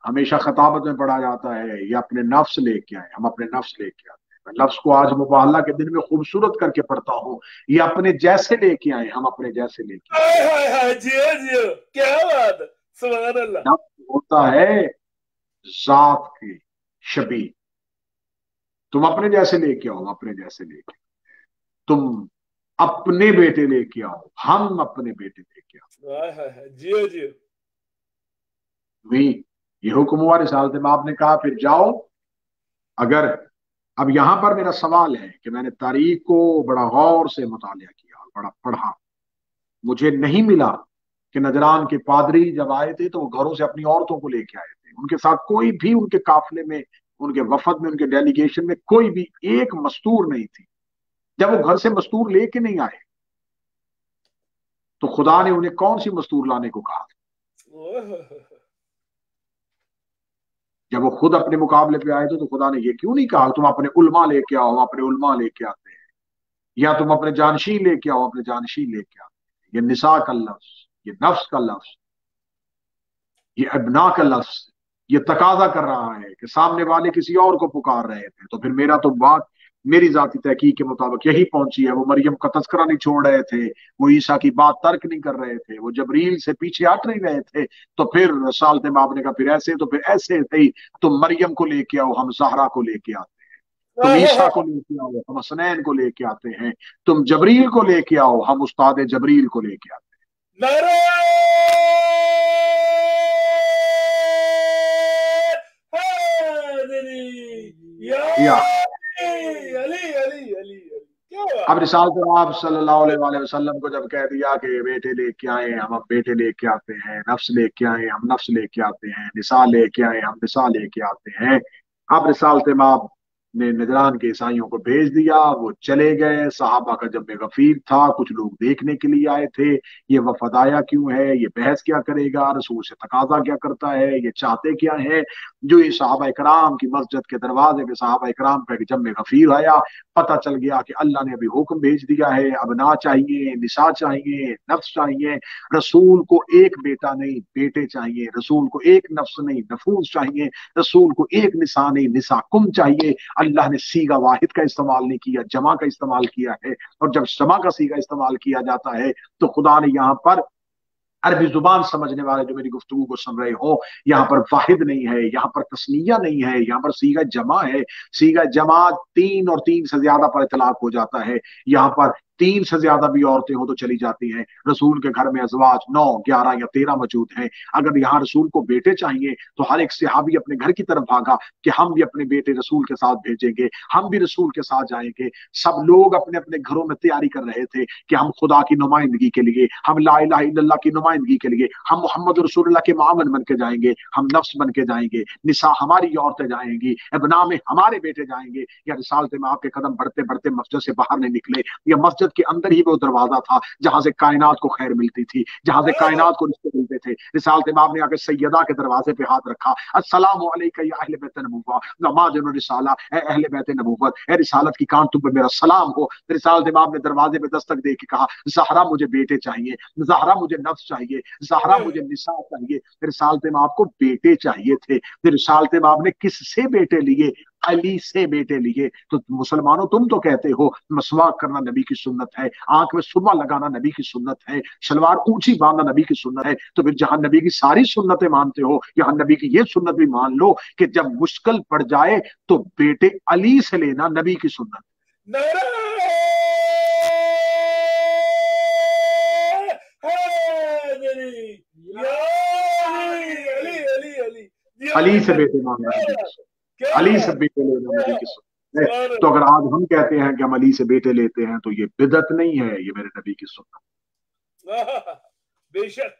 हमेशा खताबत में पढ़ा जाता है ये अपने नफ्स लेके आए, हम अपने नफ्स लेके आते हैं। मैं लफ्ज को आज मुबाहला के दिन में खूबसूरत करके पढ़ता हूँ, ये अपने जैसे लेके आए, हम अपने जैसे लेके आए। जियो जियो, क्या बात है, सुभान अल्लाह। होता है जात की शबी, तुम अपने जैसे लेके आओ, अपने जैसे लेके, तुम अपने बेटे लेके आओ, हम अपने बेटे लेके आओ। जियो जियो। ये हुक्म हुआ। रिसालत में आपने कहा फिर जाओ। अगर अब यहां पर मेरा सवाल है कि मैंने तारीख को बड़ा गौर से मुतालिया किया, बड़ा पढ़ा, मुझे नहीं मिला कि नजरान के पादरी जब आए थे तो वो घरों से अपनी औरतों को लेके आए थे। उनके साथ कोई भी, उनके काफिले में, उनके वफद में, उनके डेलीगेशन में कोई भी एक मस्तूर नहीं थी। जब वो घर से मस्तूर लेके नहीं आए तो खुदा ने उन्हें कौन सी मस्तूर लाने को कहा? जब वो खुद अपने मुकाबले पे आए थे तो खुदा ने ये क्यों नहीं कहा तुम अपने उलमा लेके आओ, अपने उलमा लेके आते हैं, या तुम अपने जानशीन लेके आओ, अपने जानशीन लेके आते हैं। ये निसा का लफ्ज, ये नफ्स का लफ्ज, ये अबना का लफ्ज ये तकाजा कर रहा है कि सामने वाले किसी और को पुकार रहे थे, तो फिर मेरा तो बात मेरी जाती तहकीक के मुताबिक यही पहुंची है। वो मरियम का तस्करा नहीं छोड़ रहे थे, वो ईसा की बात तर्क नहीं कर रहे थे, वो जबरील से पीछे हट नहीं रहे थे। तो फिर सालते माप ने कहा फिर ऐसे तो फिर ऐसे थे, तुम मरियम को लेके आओ, हम जहरा को लेके आते, तुम ईसा को लेके आओ, हम हसनैन को लेके आते हैं, तुम जबरील को लेके आओ, हम उस्ताद जबरील को लेके आते नारे हैदरी या हैं। या अली अली अली अली क्या बात। अब रिसालत आप सल्लल्लाहु अलैहि वसल्लम को जब कह दिया कि बेटे लेके आए हम, अब बेटे लेके आते हैं, नफ्स लेके आए हम नफ्स लेके आते हैं, निसा लेके आए हम निसा लेके आते हैं। अब रिसालत आप ने नजरान के ईसाइयों को भेज दिया, वो चले गए। सहाबा का जब गफीर था, कुछ लोग देखने के लिए आए थे, ये वफद आया क्यों है, ये बहस क्या करेगा, रसूल से तकाजा क्या करता है, ये चाहते क्या है। जो ये सहाबा इकराम की मस्जिद के दरवाजे पे सहाबा इकराम का जब गफीर आया, पता चल गया कि अल्लाह ने अभी हुक्म भेज दिया है, अब ना चाहिए, निसा चाहिए, नफ्स चाहिए। रसूल को एक बेटा नहीं बेटे चाहिए, रसूल को एक नफ्स नहीं नफूस चाहिए, रसूल को एक निसा नहीं निसा कुम चाहिए। अल्लाह ने सीगा वाहिद का इस्तेमाल नहीं किया, जमा का इस्तेमाल किया है। और जब जमा का सीगा इस्तेमाल किया जाता है तो खुदा ने यहाँ पर अरबी जुबान समझने वाले जो मेरी गुफ्तगू को सुन रहे हो, यहाँ पर वाहिद नहीं है, यहाँ पर तस्निया नहीं है, यहाँ पर सीगा जमा है। सीगा जमा तीन और तीन से ज्यादा पर इतलाक हो जाता है। यहाँ पर तीन से ज्यादा भी औरतें हो तो चली जाती हैं। रसूल के घर में अजवाज 9, 11 या 13 मौजूद हैं। अगर यहाँ रसूल को बेटे चाहिए तो हर एक सहाबी अपने घर की तरफ भागा कि हम भी अपने बेटे रसूल के साथ भेजेंगे, हम भी रसूल के साथ जाएंगे। सब लोग अपने अपने घरों में तैयारी कर रहे थे कि हम खुदा की नुमाइंदगी के लिए, हम ला इलाहा इल्लल्लाह की नुमाइंदगी के लिए, हम मोहम्मद रसूलुल्लाह के मामन बन के जाएंगे, हम नफ्स बन के जाएंगे, निसा हमारी औरतें जाएंगी, इब्ना में हमारे बेटे जाएंगे। या रिसालते में आपके कदम बढ़ते बढ़ते मस्जिद से बाहर नहीं निकले, या मस्जिद के अंदर ही वो दरवाजा था जहां से कायनात को खैर मिलती थी, जहां से कायनात को रिश्ते मिलते थे। रिसालत इमाम ने आके सैयदा के दरवाजे पे हाथ रखा, अस्सलामु अलैका या अहले बैत नबुव्वत नमाज़िन रिसाला, ए अहले बैत नबुव्वत, ए रिसालत की कान तुम पे मेरा सलाम हो। रिसालत इमाम ने दरवाजे पे दस्तक दे के कहा, ज़हरा मुझे बेटे चाहिए, ज़हरा मुझे नफ्स चाहिए, ज़हरा मुझे निसा चाहिए। रिसालत इमाम को बेटे चाहिए थे। रिसालत इमाम ने किससे बेटे लिए? अली से बेटे लिए। तो मुसलमानों तुम तो कहते हो मसवाक करना नबी की सुन्नत है, आंख में सुरमा लगाना नबी की सुन्नत है, शलवार ऊंची बांधना नबी की सुन्नत है। तो फिर जहां नबी की सारी सुन्नतें मानते हो, यहाँ नबी की ये सुन्नत भी मान लो कि जब मुश्किल पड़ जाए तो बेटे अली से लेना नबी की सुन्नत। अली से बेटे मांगना नबी की सुन्नत, अली से बेटे लेना नबी की सुन्नत। तो अगर आज हम कहते हैं कि हम अली से बेटे लेते हैं तो ये बिदत नहीं है, ये मेरे नबी की सुन्नत। बेशक।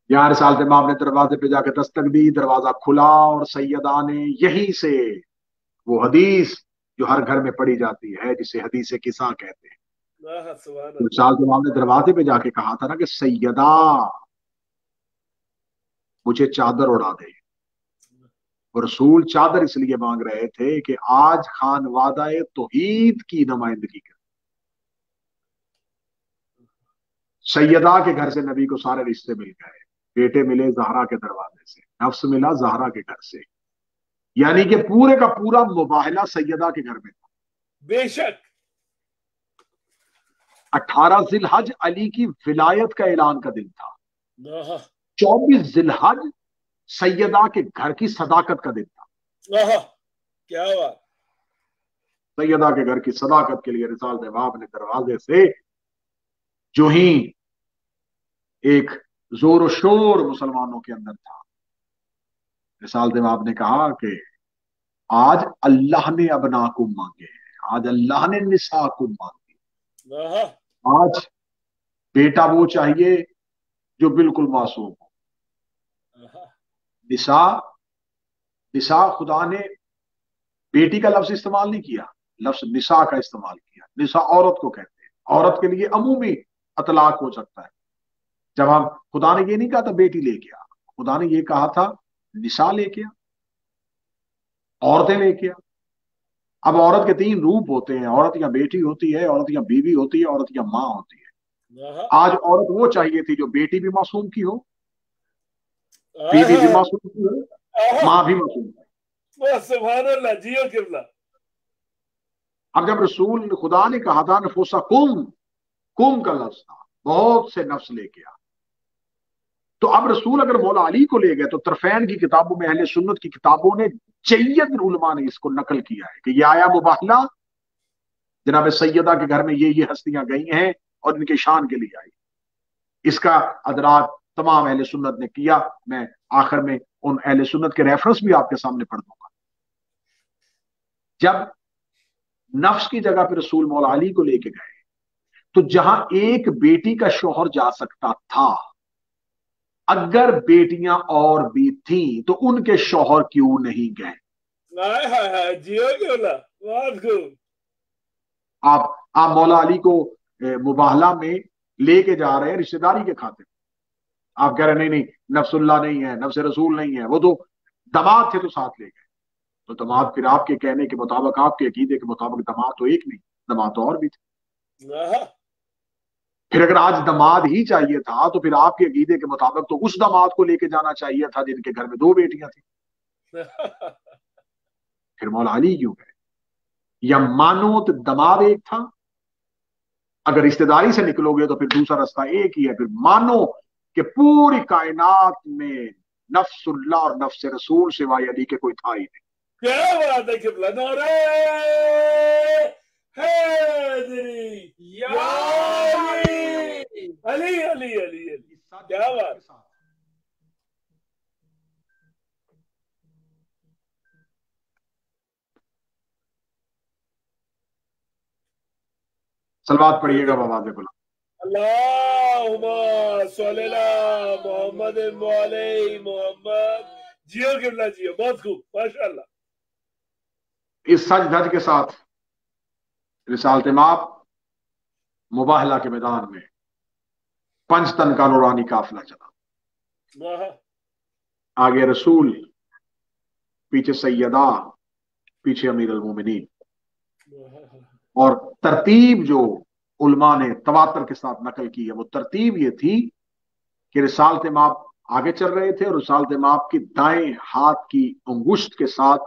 यार साल इमाम ने दरवाजे पे जाकर दस्तक दी, दरवाजा खुला और सैयदा ने यहीं से वो हदीस जो हर घर में पढ़ी जाती है, जिसे हदीस किसा कहते हैं, तो साल इमाम ने दरवाजे पे जाके कहा था ना कि सैयदा मुझे चादर उड़ा दे। और रसूल चादर इसलिए मांग रहे थे कि आज खान वादाए तौहीद की नुमाइंदगी कर। सैयदा के घर से नबी को सारे रिश्ते मिल गए, बेटे मिले जहरा के दरवाजे से, नफ्स मिला जहरा के घर से, यानी कि पूरे का पूरा मुबाहला सैयदा के घर में था। बेशक। 18 जिलहज अली की विलायत का ऐलान का दिन था। 24 जिलहज सैयदा के घर की सदाकत का दिन था। क्या बात। सैयदा के घर की सदाकत के लिए रिसाल देवाब ने दरवाजे से जो ही एक जोर शोर मुसलमानों के अंदर था, रिसाल देवाब ने कहा कि आज अल्लाह ने अबनाकुम मांगे हैं, आज अल्लाह ने निसाकुम मांगे। आज बेटा वो चाहिए जो बिल्कुल मासूम हो। निसा, निसा खुदा ने बेटी का लफ्ज इस्तेमाल नहीं किया, लफ्ज निसा का इस्तेमाल किया। निसा औरत को कहते हैं, औरत के लिए अमूमी अतलाक हो सकता है। जब हम खुदा ने ये नहीं कहा था बेटी लेके आ, खुदा ने ये कहा था निसा लेके आ, औरतें लेके आ। अब औरत के 3 रूप होते हैं, औरत या बेटी होती है, औरत या बीवी होती है, औरत या माँ होती है। आज औरत वो चाहिए थी जो बेटी भी मासूम की हो, बीवी भी मासूम है, माँ भी मासूम है। सुभान अल्लाह, जियो किबला। अब जब रसूल खुदा ने कहा था नफूसा कुम का लफ्ज था, बहुत से नफ्स लेके आ, तो अब रसूल अगर मौला अली को ले गए तो तरफैन की किताबों में, अहले सुन्नत की किताबों ने, जय्यद उलमा ने इसको नकल किया है कि ये आया मुबाहला जनाब सैयदा के घर में ये हस्तियां गई हैं और इनके शान के लिए आई। इसका अदराक तमाम अहले सुन्नत ने किया। मैं आखिर में उन अहले सुन्नत के रेफरेंस भी आपके सामने पढ़ दूंगा। जब नफ्स की जगह पर रसूल मौला अली को लेके गए तो जहां एक बेटी का शौहर जा सकता था, अगर बेटियां और भी थीं तो उनके शौहर क्यों नहीं गए? जियो किबला, बहुत खूब। आप मौला अली को मुबाहला में लेके जा रहे हैं रिश्तेदारी के खातिर। आप कह रहे नहीं नहीं, नफ्सुल्लाह नहीं है, नफ्स रसूल नहीं है, वो तो दामाद थे तो साथ ले गए। तो दामाद फिर आपके कहने के मुताबिक, आपके अकीदे के मुताबिक दामाद तो एक नहीं, दामाद तो और भी थे। फिर अगर आज दामाद ही चाहिए था तो फिर आपके अकीदे के मुताबिक तो उस दामाद को लेके जाना चाहिए था जिनके घर में 2 बेटियां थी। फिर मौला अली क्यों गए? या मानो तो दामाद एक था, अगर रिश्तेदारी से निकलोगे तो फिर दूसरा रास्ता एक ही है। फिर मानो कि पूरी कायनात में नफ्सुल्लाह और नफ्स रसूल सिवाय अली के कोई था ही नहीं। क्या बात है किबला, नारे हैदरी या अली अली अली अली, क्या बात। सलवात पढ़िएगा बाबा देखो। अल्लाहुम्मा सल्ली अला मोहम्मद व अलैहि मोहम्मद। जियो किबला जियो, बहुत खूब, माशाअल्लाह। इस सज धज के साथ रिसालत माप मुबाहला के मैदान में पंचतन का नूरानी काफिला चला। आगे रसूल, पीछे सैयदा, पीछे अमीर अल मोमिनीन। और तरतीब जो उलमा ने तवातर के साथ नकल की है, वो तरतीब ये थी कि रिसालत माप आगे चल रहे थे और रिसालत माप की दाएं हाथ की अंगुश्त के साथ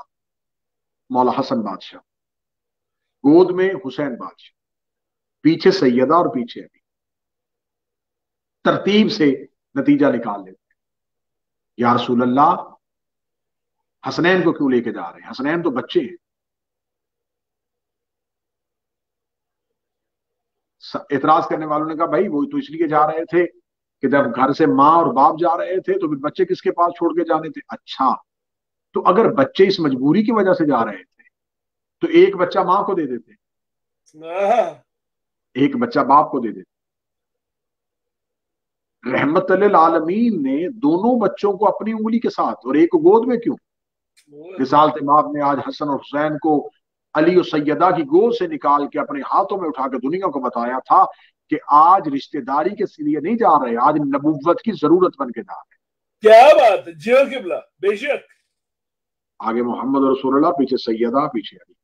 मौला हसन बादशाह, गोद में हुसैन बादशाह, पीछे सैयदा और पीछे अली। तरतीब से नतीजा निकाल लेते। या रसूल अल्लाह, हसनैन को क्यों लेके जा रहे हैं? हसनैन तो बच्चे हैं। एतराज करने वालों ने कहा भाई वो तो इसलिए जा रहे थे कि जब घर से माँ और बाप जा रहे थे तो फिर बच्चे किसके पास छोड़ के जाने थे? अच्छा, तो अगर बच्चे इस मजबूरी की वजह से जा रहे थे तो एक बच्चा माँ को दे देते, एक बच्चा बाप को दे देते। रहमत लिल आलमीन ने दोनों बच्चों को अपनी उंगली के साथ और एक गोद में क्यों? रिसालत माप ने आज हसन और हुसैन को अली और सैयदा की गोद से निकाल के अपने हाथों में उठा के दुनिया को बताया था कि आज रिश्तेदारी के लिए नहीं जा रहे, आज नबुव्वत की जरूरत बन के जा रहे। क्या बात है, जियो किबला, बेशक। आगे मोहम्मद रसूलुल्लाह, पीछे सैयदा, पीछे अली।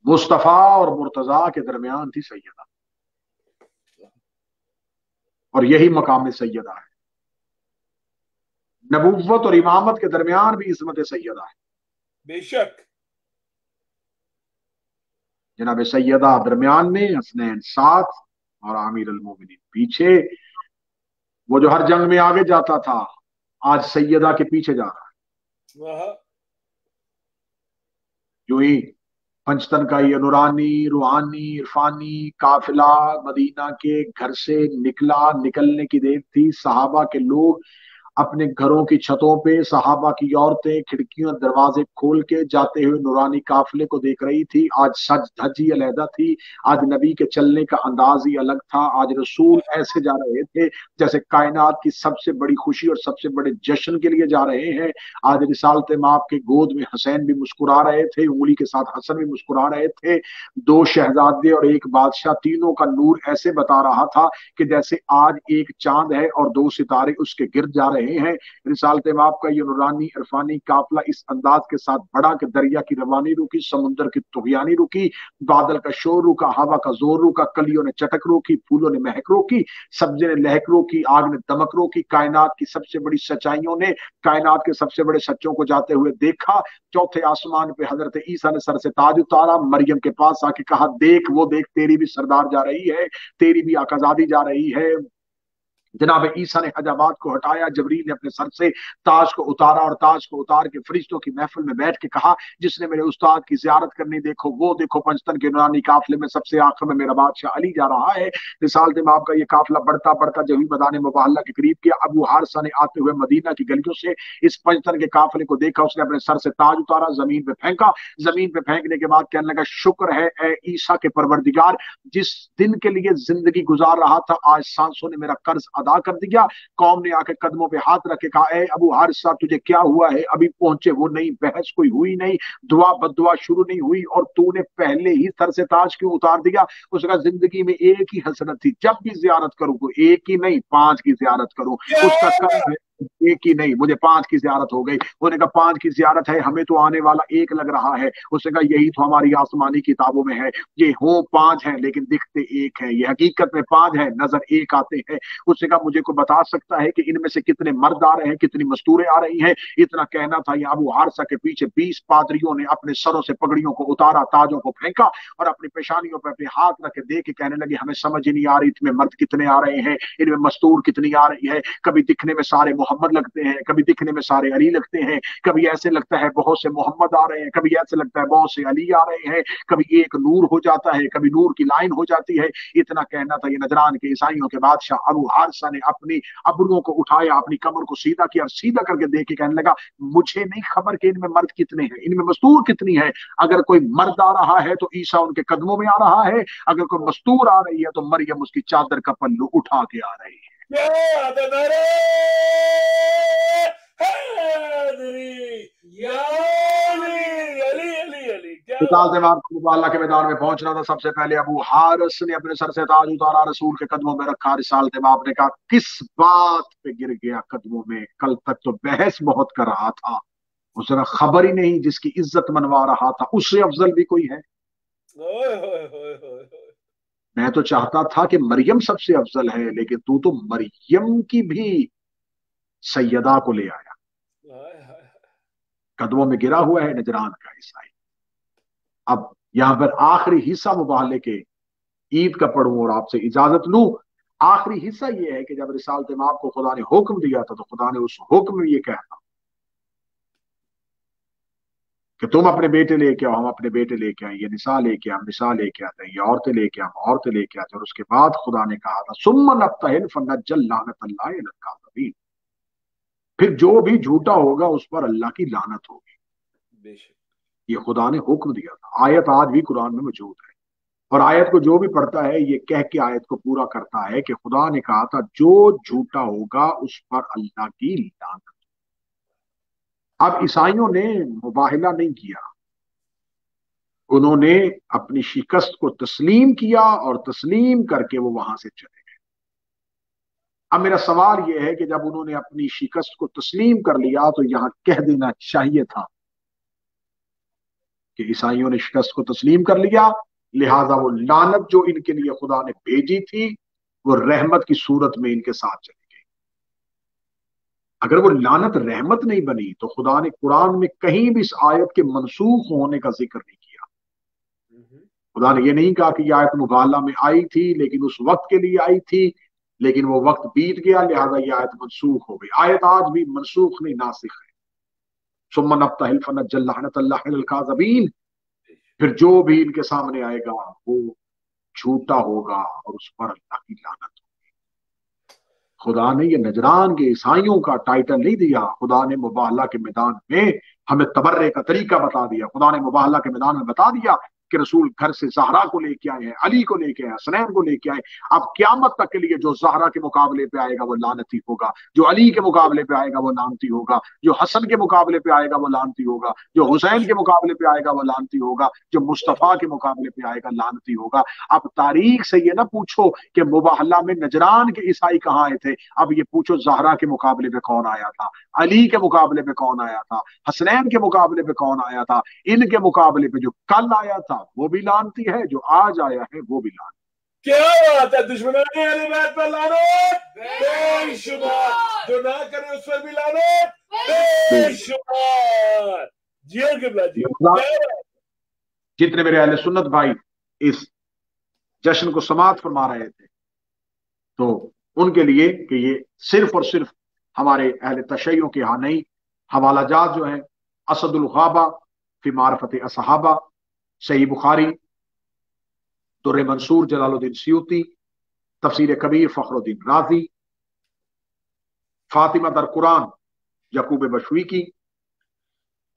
मुस्तफा और मुर्तजा के दरमियान थी सैयदा, और यही मकाम सैयदा है। नबुव्वत और इमामत के दरमियान भी इस्मत सैयदा है, बेशक। जनाब सैयदा दरमियान में, हसनैन साथ और आमिर अल मोमिनीन पीछे। वो जो हर जंग में आगे जाता था आज सैयदा के पीछे जा रहा है। जो ही पंचतन का ये नूरानी, रूहानी, इरफानी काफिला मदीना के घर से निकला, निकलने की देर थी। सहाबा के लोग अपने घरों की छतों पे, सहाबा की औरतें खिड़कियों दरवाजे खोल के जाते हुए नूरानी काफिले को देख रही थी। आज सज धज ही अलहदा थी, आज नबी के चलने का अंदाज ही अलग था। आज रसूल ऐसे जा रहे थे जैसे कायनात की सबसे बड़ी खुशी और सबसे बड़े जश्न के लिए जा रहे हैं। आज रिसालत माप के गोद में हसैन भी मुस्कुरा रहे थे, उंगली के साथ हसन भी मुस्कुरा रहे थे। 2 शहजादे और एक बादशाह, तीनों का नूर ऐसे बता रहा था कि जैसे आज एक चांद है और 2 सितारे उसके गिर्द जा रहे रहे हैं। रिसालत माप का ये नूरानी इरफानी काफिला इस अंदाज के साथ बढ़ा कि दरिया की रवानी रुकी, समुद्र की तुगयानी रुकी, बादल का शोर रुका, हवा का जोर रुका, कलियों ने चटक रोकी, फूलों ने महक रोकी, सब्जे ने लहक रोकी, आग ने दमक रोकी, कायनात की सबसे बड़ी सच्चाइयों ने कायनात के सबसे बड़े सच्चों को जाते हुए देखा। चौथे आसमान पे हजरत ईसा ने सर से ताज उतारा, मरियम के पास आके कहा देख वो देख तेरी भी सरदार जा रही है, तेरी भी आकाजादी जा रही है। जनाब ईसा ने हजाबात को हटाया, जबरील ने अपने सर से ताज को उतारा और ताज को उतार के फरिश्तों की महफिल में बैठ के कहा जिसने मेरे उस्ताद की जियारत करनी देखो वो देखो पंचतन के नूरानी काफिले में सबसे आखिर में मेरा बादशाह अली जा रहा है। रिसालत माप का ये काफिला बढ़ता बढ़ता जब मैदान मुबाहला के करीब किया, अबू हारसा ने आते हुए मदीना की गलियों से इस पंचतन के काफिले को देखा, उसने अपने सर से ताज उतारा, जमीन पे फेंका, जमीन पे फेंकने के बाद कहने लगा शुक्र है ए ईसा के परवरदिगार, जिस दिन के लिए जिंदगी गुजार रहा था आज सांसों ने मेरा कर्ज अदा कर दिया। कौम ने आके कदमों पे हाथ रख के कहा ए अबू हारिसा तुझे क्या हुआ है, अभी पहुंचे वो नहीं, बहस कोई हुई नहीं, दुआ बददुआ शुरू नहीं हुई और तूने पहले ही सर से ताज क्यों उतार दिया। उसका जिंदगी में एक ही हसरत थी, जब भी जियारत करूं तो एक ही नहीं 5 की जियारत करूं। उसका कर्ज एक ही नहीं, मुझे 5 की जियारत हो गई। उन्होंने कहा 5 की जियारत है, हमें तो आने वाला एक लग रहा है। उसने कहा यही तो हमारी आसमानी किताबों में है, ये हो 5 है लेकिन दिखते एक है, ये हकीकत में 5 है नजर एक आते हैं। उसने कहा मुझे को बता सकता है कि इनमें से कितने मर्द आ रहे हैं, कितनी मस्तूरें आ रही हैं। इतना कहना था, ये अबू हारसा के पीछे 20 पादरियों ने अपने सरों से पगड़ियों को उतारा, ताजों को फेंका और अपनी पेशानियों पर अपने हाथ रख के देख के कहने लगे हमें समझ ही नहीं आ रही इनमें मर्द कितने आ रहे हैं, इनमें मस्तूर कितनी आ रही है। कभी दिखने में सारे मोहम्मद लगते हैं, कभी दिखने में सारे अली लगते हैं, कभी ऐसे लगता है बहुत से मोहम्मद आ रहे हैं, कभी ऐसे लगता है बहुत से अली आ रहे हैं, कभी एक नूर हो जाता है, कभी नूर की लाइन हो जाती है। इतना कहना था, ये नजरान के ईसाइयों के बादशाह अबू हारसा ने अपनी अबरुओं को उठाया, अपनी कमर को सीधा किया और सीधा करके देख के कहने लगा मुझे नहीं खबर कि इनमें मर्द कितने हैं, इनमें मस्तूर कितनी है। अगर कोई मर्द आ रहा है तो ईसा उनके कदमों में आ रहा है, अगर कोई मस्तूर आ रही है तो मरियम उसकी चादर का पल्लू उठा के आ रही है। मुबाला के मैदान में पहुंचना था, सबसे पहले अबू हारिस ने अपने सर से ताज उतारा, रसूल के कदमों में रखा। रिसालत बाप ने कहा किस बात पे गिर गया कदमों में, कल तक तो बहस बहुत कर रहा था, उसने खबर ही नहीं जिसकी इज्जत मनवा रहा था उससे अफजल भी कोई है। मैं तो चाहता था कि मरियम सबसे अफजल है, लेकिन तू तो मरियम की भी सैयदा को ले आया। कदमों में गिरा हुआ है नजरान का ईसाई। अब यहां पर आखिरी हिस्सा मुबाहले के ईद का पढ़ूं और आपसे इजाजत लूं। आखिरी हिस्सा यह है कि जब रिसालत माप को खुदा ने हुक्म दिया था तो खुदा ने उस हुक्म में यह कहता कि तुम अपने बेटे लेके आओ, हम अपने बेटे लेके आए, ये निसा लेके हम निसा लेके आते हैं, ये औरतें लेके हम औरतें लेके आते हैं। और उसके बाद खुदा ने कहा था सुम्मन नब्तहिल फनज्जल लानतल्लाहि अलल काज़िबीन, फिर जो भी झूठा होगा उस पर अल्लाह की लानत होगी। ये खुदा ने हुक्म दिया था। आयत आज भी कुरान में मौजूद है और आयत को जो भी पढ़ता है ये कह के आयत को पूरा करता है कि खुदा ने कहा था जो झूठा होगा उस पर अल्लाह की लानत। अब ईसाइयों ने मुबाहिला नहीं किया, उन्होंने अपनी शिकस्त को तस्लीम किया और तस्लीम करके वो वहां से चले गए। अब मेरा सवाल यह है कि जब उन्होंने अपनी शिकस्त को तस्लीम कर लिया तो यहां कह देना चाहिए था कि ईसाइयों ने शिकस्त को तस्लीम कर लिया, लिहाजा वो लानत जो इनके लिए खुदा ने भेजी थी वो रहमत की सूरत में इनके साथ चली गई। अगर वो लानत रहमत नहीं बनी तो खुदा ने कुरान में कहीं भी इस आयत के मनसूख होने का जिक्र नहीं किया। खुदा ने ये नहीं कहा कि यह आयत मुबाला में आई थी लेकिन उस वक्त के लिए आई थी, लेकिन वो वक्त बीत गया लिहाजा यह आयत मनसूख हो गई। आयत आज भी मनसूख नहीं नासिख है। सुम्मन नब्तहिल फनज्जल लानतल्लाहि अलल काज़िबीन, फिर जो भी इनके सामने आएगा वो झूठा होगा और उस पर अल्लाह की लानत होगी। खुदा ने ये नजरान के ईसाइयों का टाइटल नहीं दिया, खुदा ने मुबाहला के मैदान में हमें तबर्रे का तरीका बता दिया। खुदा ने मुबाहला के मैदान में बता दिया कि रसूल घर से ज़हरा को लेके आए हैं, अली को लेके आए, हसनैन को लेके आए। अब क्यामत तक के लिए जो ज़हरा के मुकाबले पे आएगा वो लानती होगा, जो अली के मुकाबले पे आएगा वो लानती होगा, जो हसन के मुकाबले पे आएगा वो लानती होगा, जो हुसैन के मुकाबले पे आएगा वो लानती होगा, जो मुस्तफ़ा के मुकाबले पे आएगा लानती होगा। अब तारीख से ये ना पूछो कि मुबाहला में नजरान के ईसाई कहाँ आए थे, अब ये पूछो ज़हरा के मुकाबले पे कौन आया था, अली के मुकाबले पे कौन आया था, हसनैन के मुकाबले पे कौन आया था। इनके मुकाबले पे जो कल आया था वो भी लानती है, जो आज आया है वो भी लानती। क्या बात है, दुश्मनाने अहले बैत पर लानत बेशुमार, जो ना करे उस पर भी लानत बेशुमार। जी किबला जी, जितने मेरे अहले सुन्नत भाई इस जश्न को समाप्त फरमा रहे थे तो उनके लिए कि ये सिर्फ और सिर्फ हमारे अहले तशय्युं के यहाँ नहीं, हवाला जात जो है असदुल ग़ाबा फी मारफत असहाबा, सही बुखारी, दुर्र मंसूर जलालुद्दीन सियूती, तफसीर कबीर फखरुद्दीन राजी, फातिमा दर कुरान यकूब बशवी की,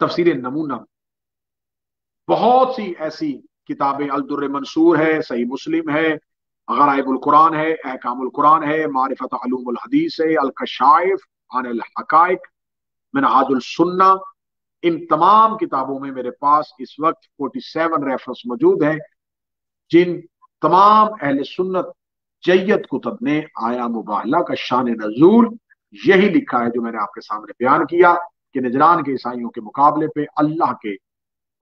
तफसीर नमूना, बहुत सी ऐसी किताबें, अल दुर्र मंसूर है, सही मुस्लिम है, गराइबुल कुरान है, अहकामुल कुरान है, मारिफत उलूमुल हदीस है, अल कशाइफ अनिल हकाइक, मिनहाजुल सुन्ना। इन तमाम किताबों में मेरे पास इस वक्त 47 रेफरेंस मौजूद हैं, जिन तमाम अहले सुन्नत जय्यद कुतब ने आया मुबाहला का शान नजूल यही लिखा है जो मैंने आपके सामने बयान किया कि नजरान के ईसाइयों के मुकाबले पे अल्लाह के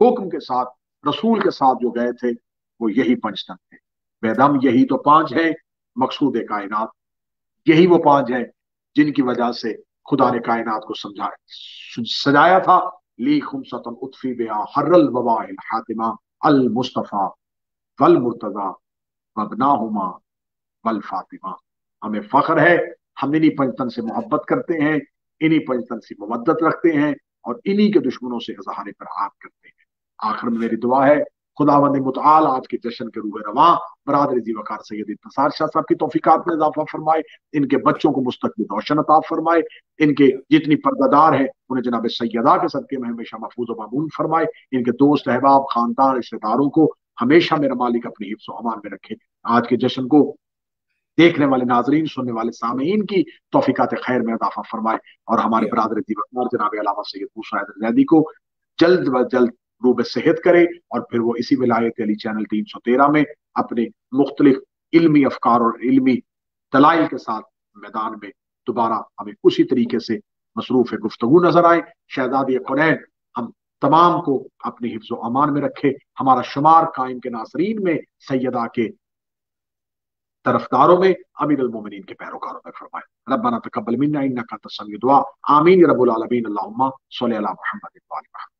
हुक्म के साथ, रसूल के साथ जो गए थे वो यही पंचतन थे। बेदम यही तो पांच है मकसूद कायनात, यही वो पांच है जिनकी वजह से खुदा ने कायनात को सजाया था। ली खुमसतन उत्फी बेहा हर्रल वबाइल हातिमा अल मुस्तफा वल मुर्तजा वबनाहुमा वल फातिमा। हमें फख्र है, हम इन्हीं पंचतन से मोहब्बत करते हैं, इन्हीं पंचतन से मवद्दत रखते हैं और इन्हीं के दुश्मनों से इज़हार बराअत करते हैं। आखिर में मेरी दुआ है खुदावंद मुतआल आज के जश्न के रूह रवां बरादर जी वकार सैयद इंतसार शाह साहब की तौफीकात में इजाफा फरमाए, इनके बच्चों को मुस्तकबिल रोशन अता फरमाए, इनके जितनी पर्दादार है उन्हें जनाब सैयदा के सदके में हमेशा महफूज व मामून फरमाए, इनके दोस्त अहबाब खानदान रिश्तेदारों को हमेशा मेरा मालिक अपनी हिफ्ज़ व अमान में रखे। आज के जश्न को देखने वाले नाजरीन, सुनने वाले सामीन की तौफीकात खैर में इजाफा फरमाए और हमारे बरादर जी वकार जनाब अल्लामा सैयद मूसा हैदर ज़ैदी को जल्द व जल्द रूब सेहत करे और फिर वो इसी विलायत अली चैनल 313 में अपने मुख्तलिफ इल्मी अफकार और इल्मी दलाइल के साथ मैदान में दोबारा हमें उसी तरीके से मसरूफ गुफ्तगू नजर आए। शहजादी कुरैन हम तमाम को अपनी हिफ्ज़ व अमान में रखे, हमारा शुमार कायम के नासरीन में, सैयदा के तरफदारों में, अमीरुल मोमिनीन के पैरोकारों में फरमाए। रब्बना तकब्बल मिन्ना इन्नका अंतस समीउद दुआ। आमीन या रब्बुल आलमीन। अल्लाहुम्मा सल्लि अला मुहम्मद व अली मुहम्मद।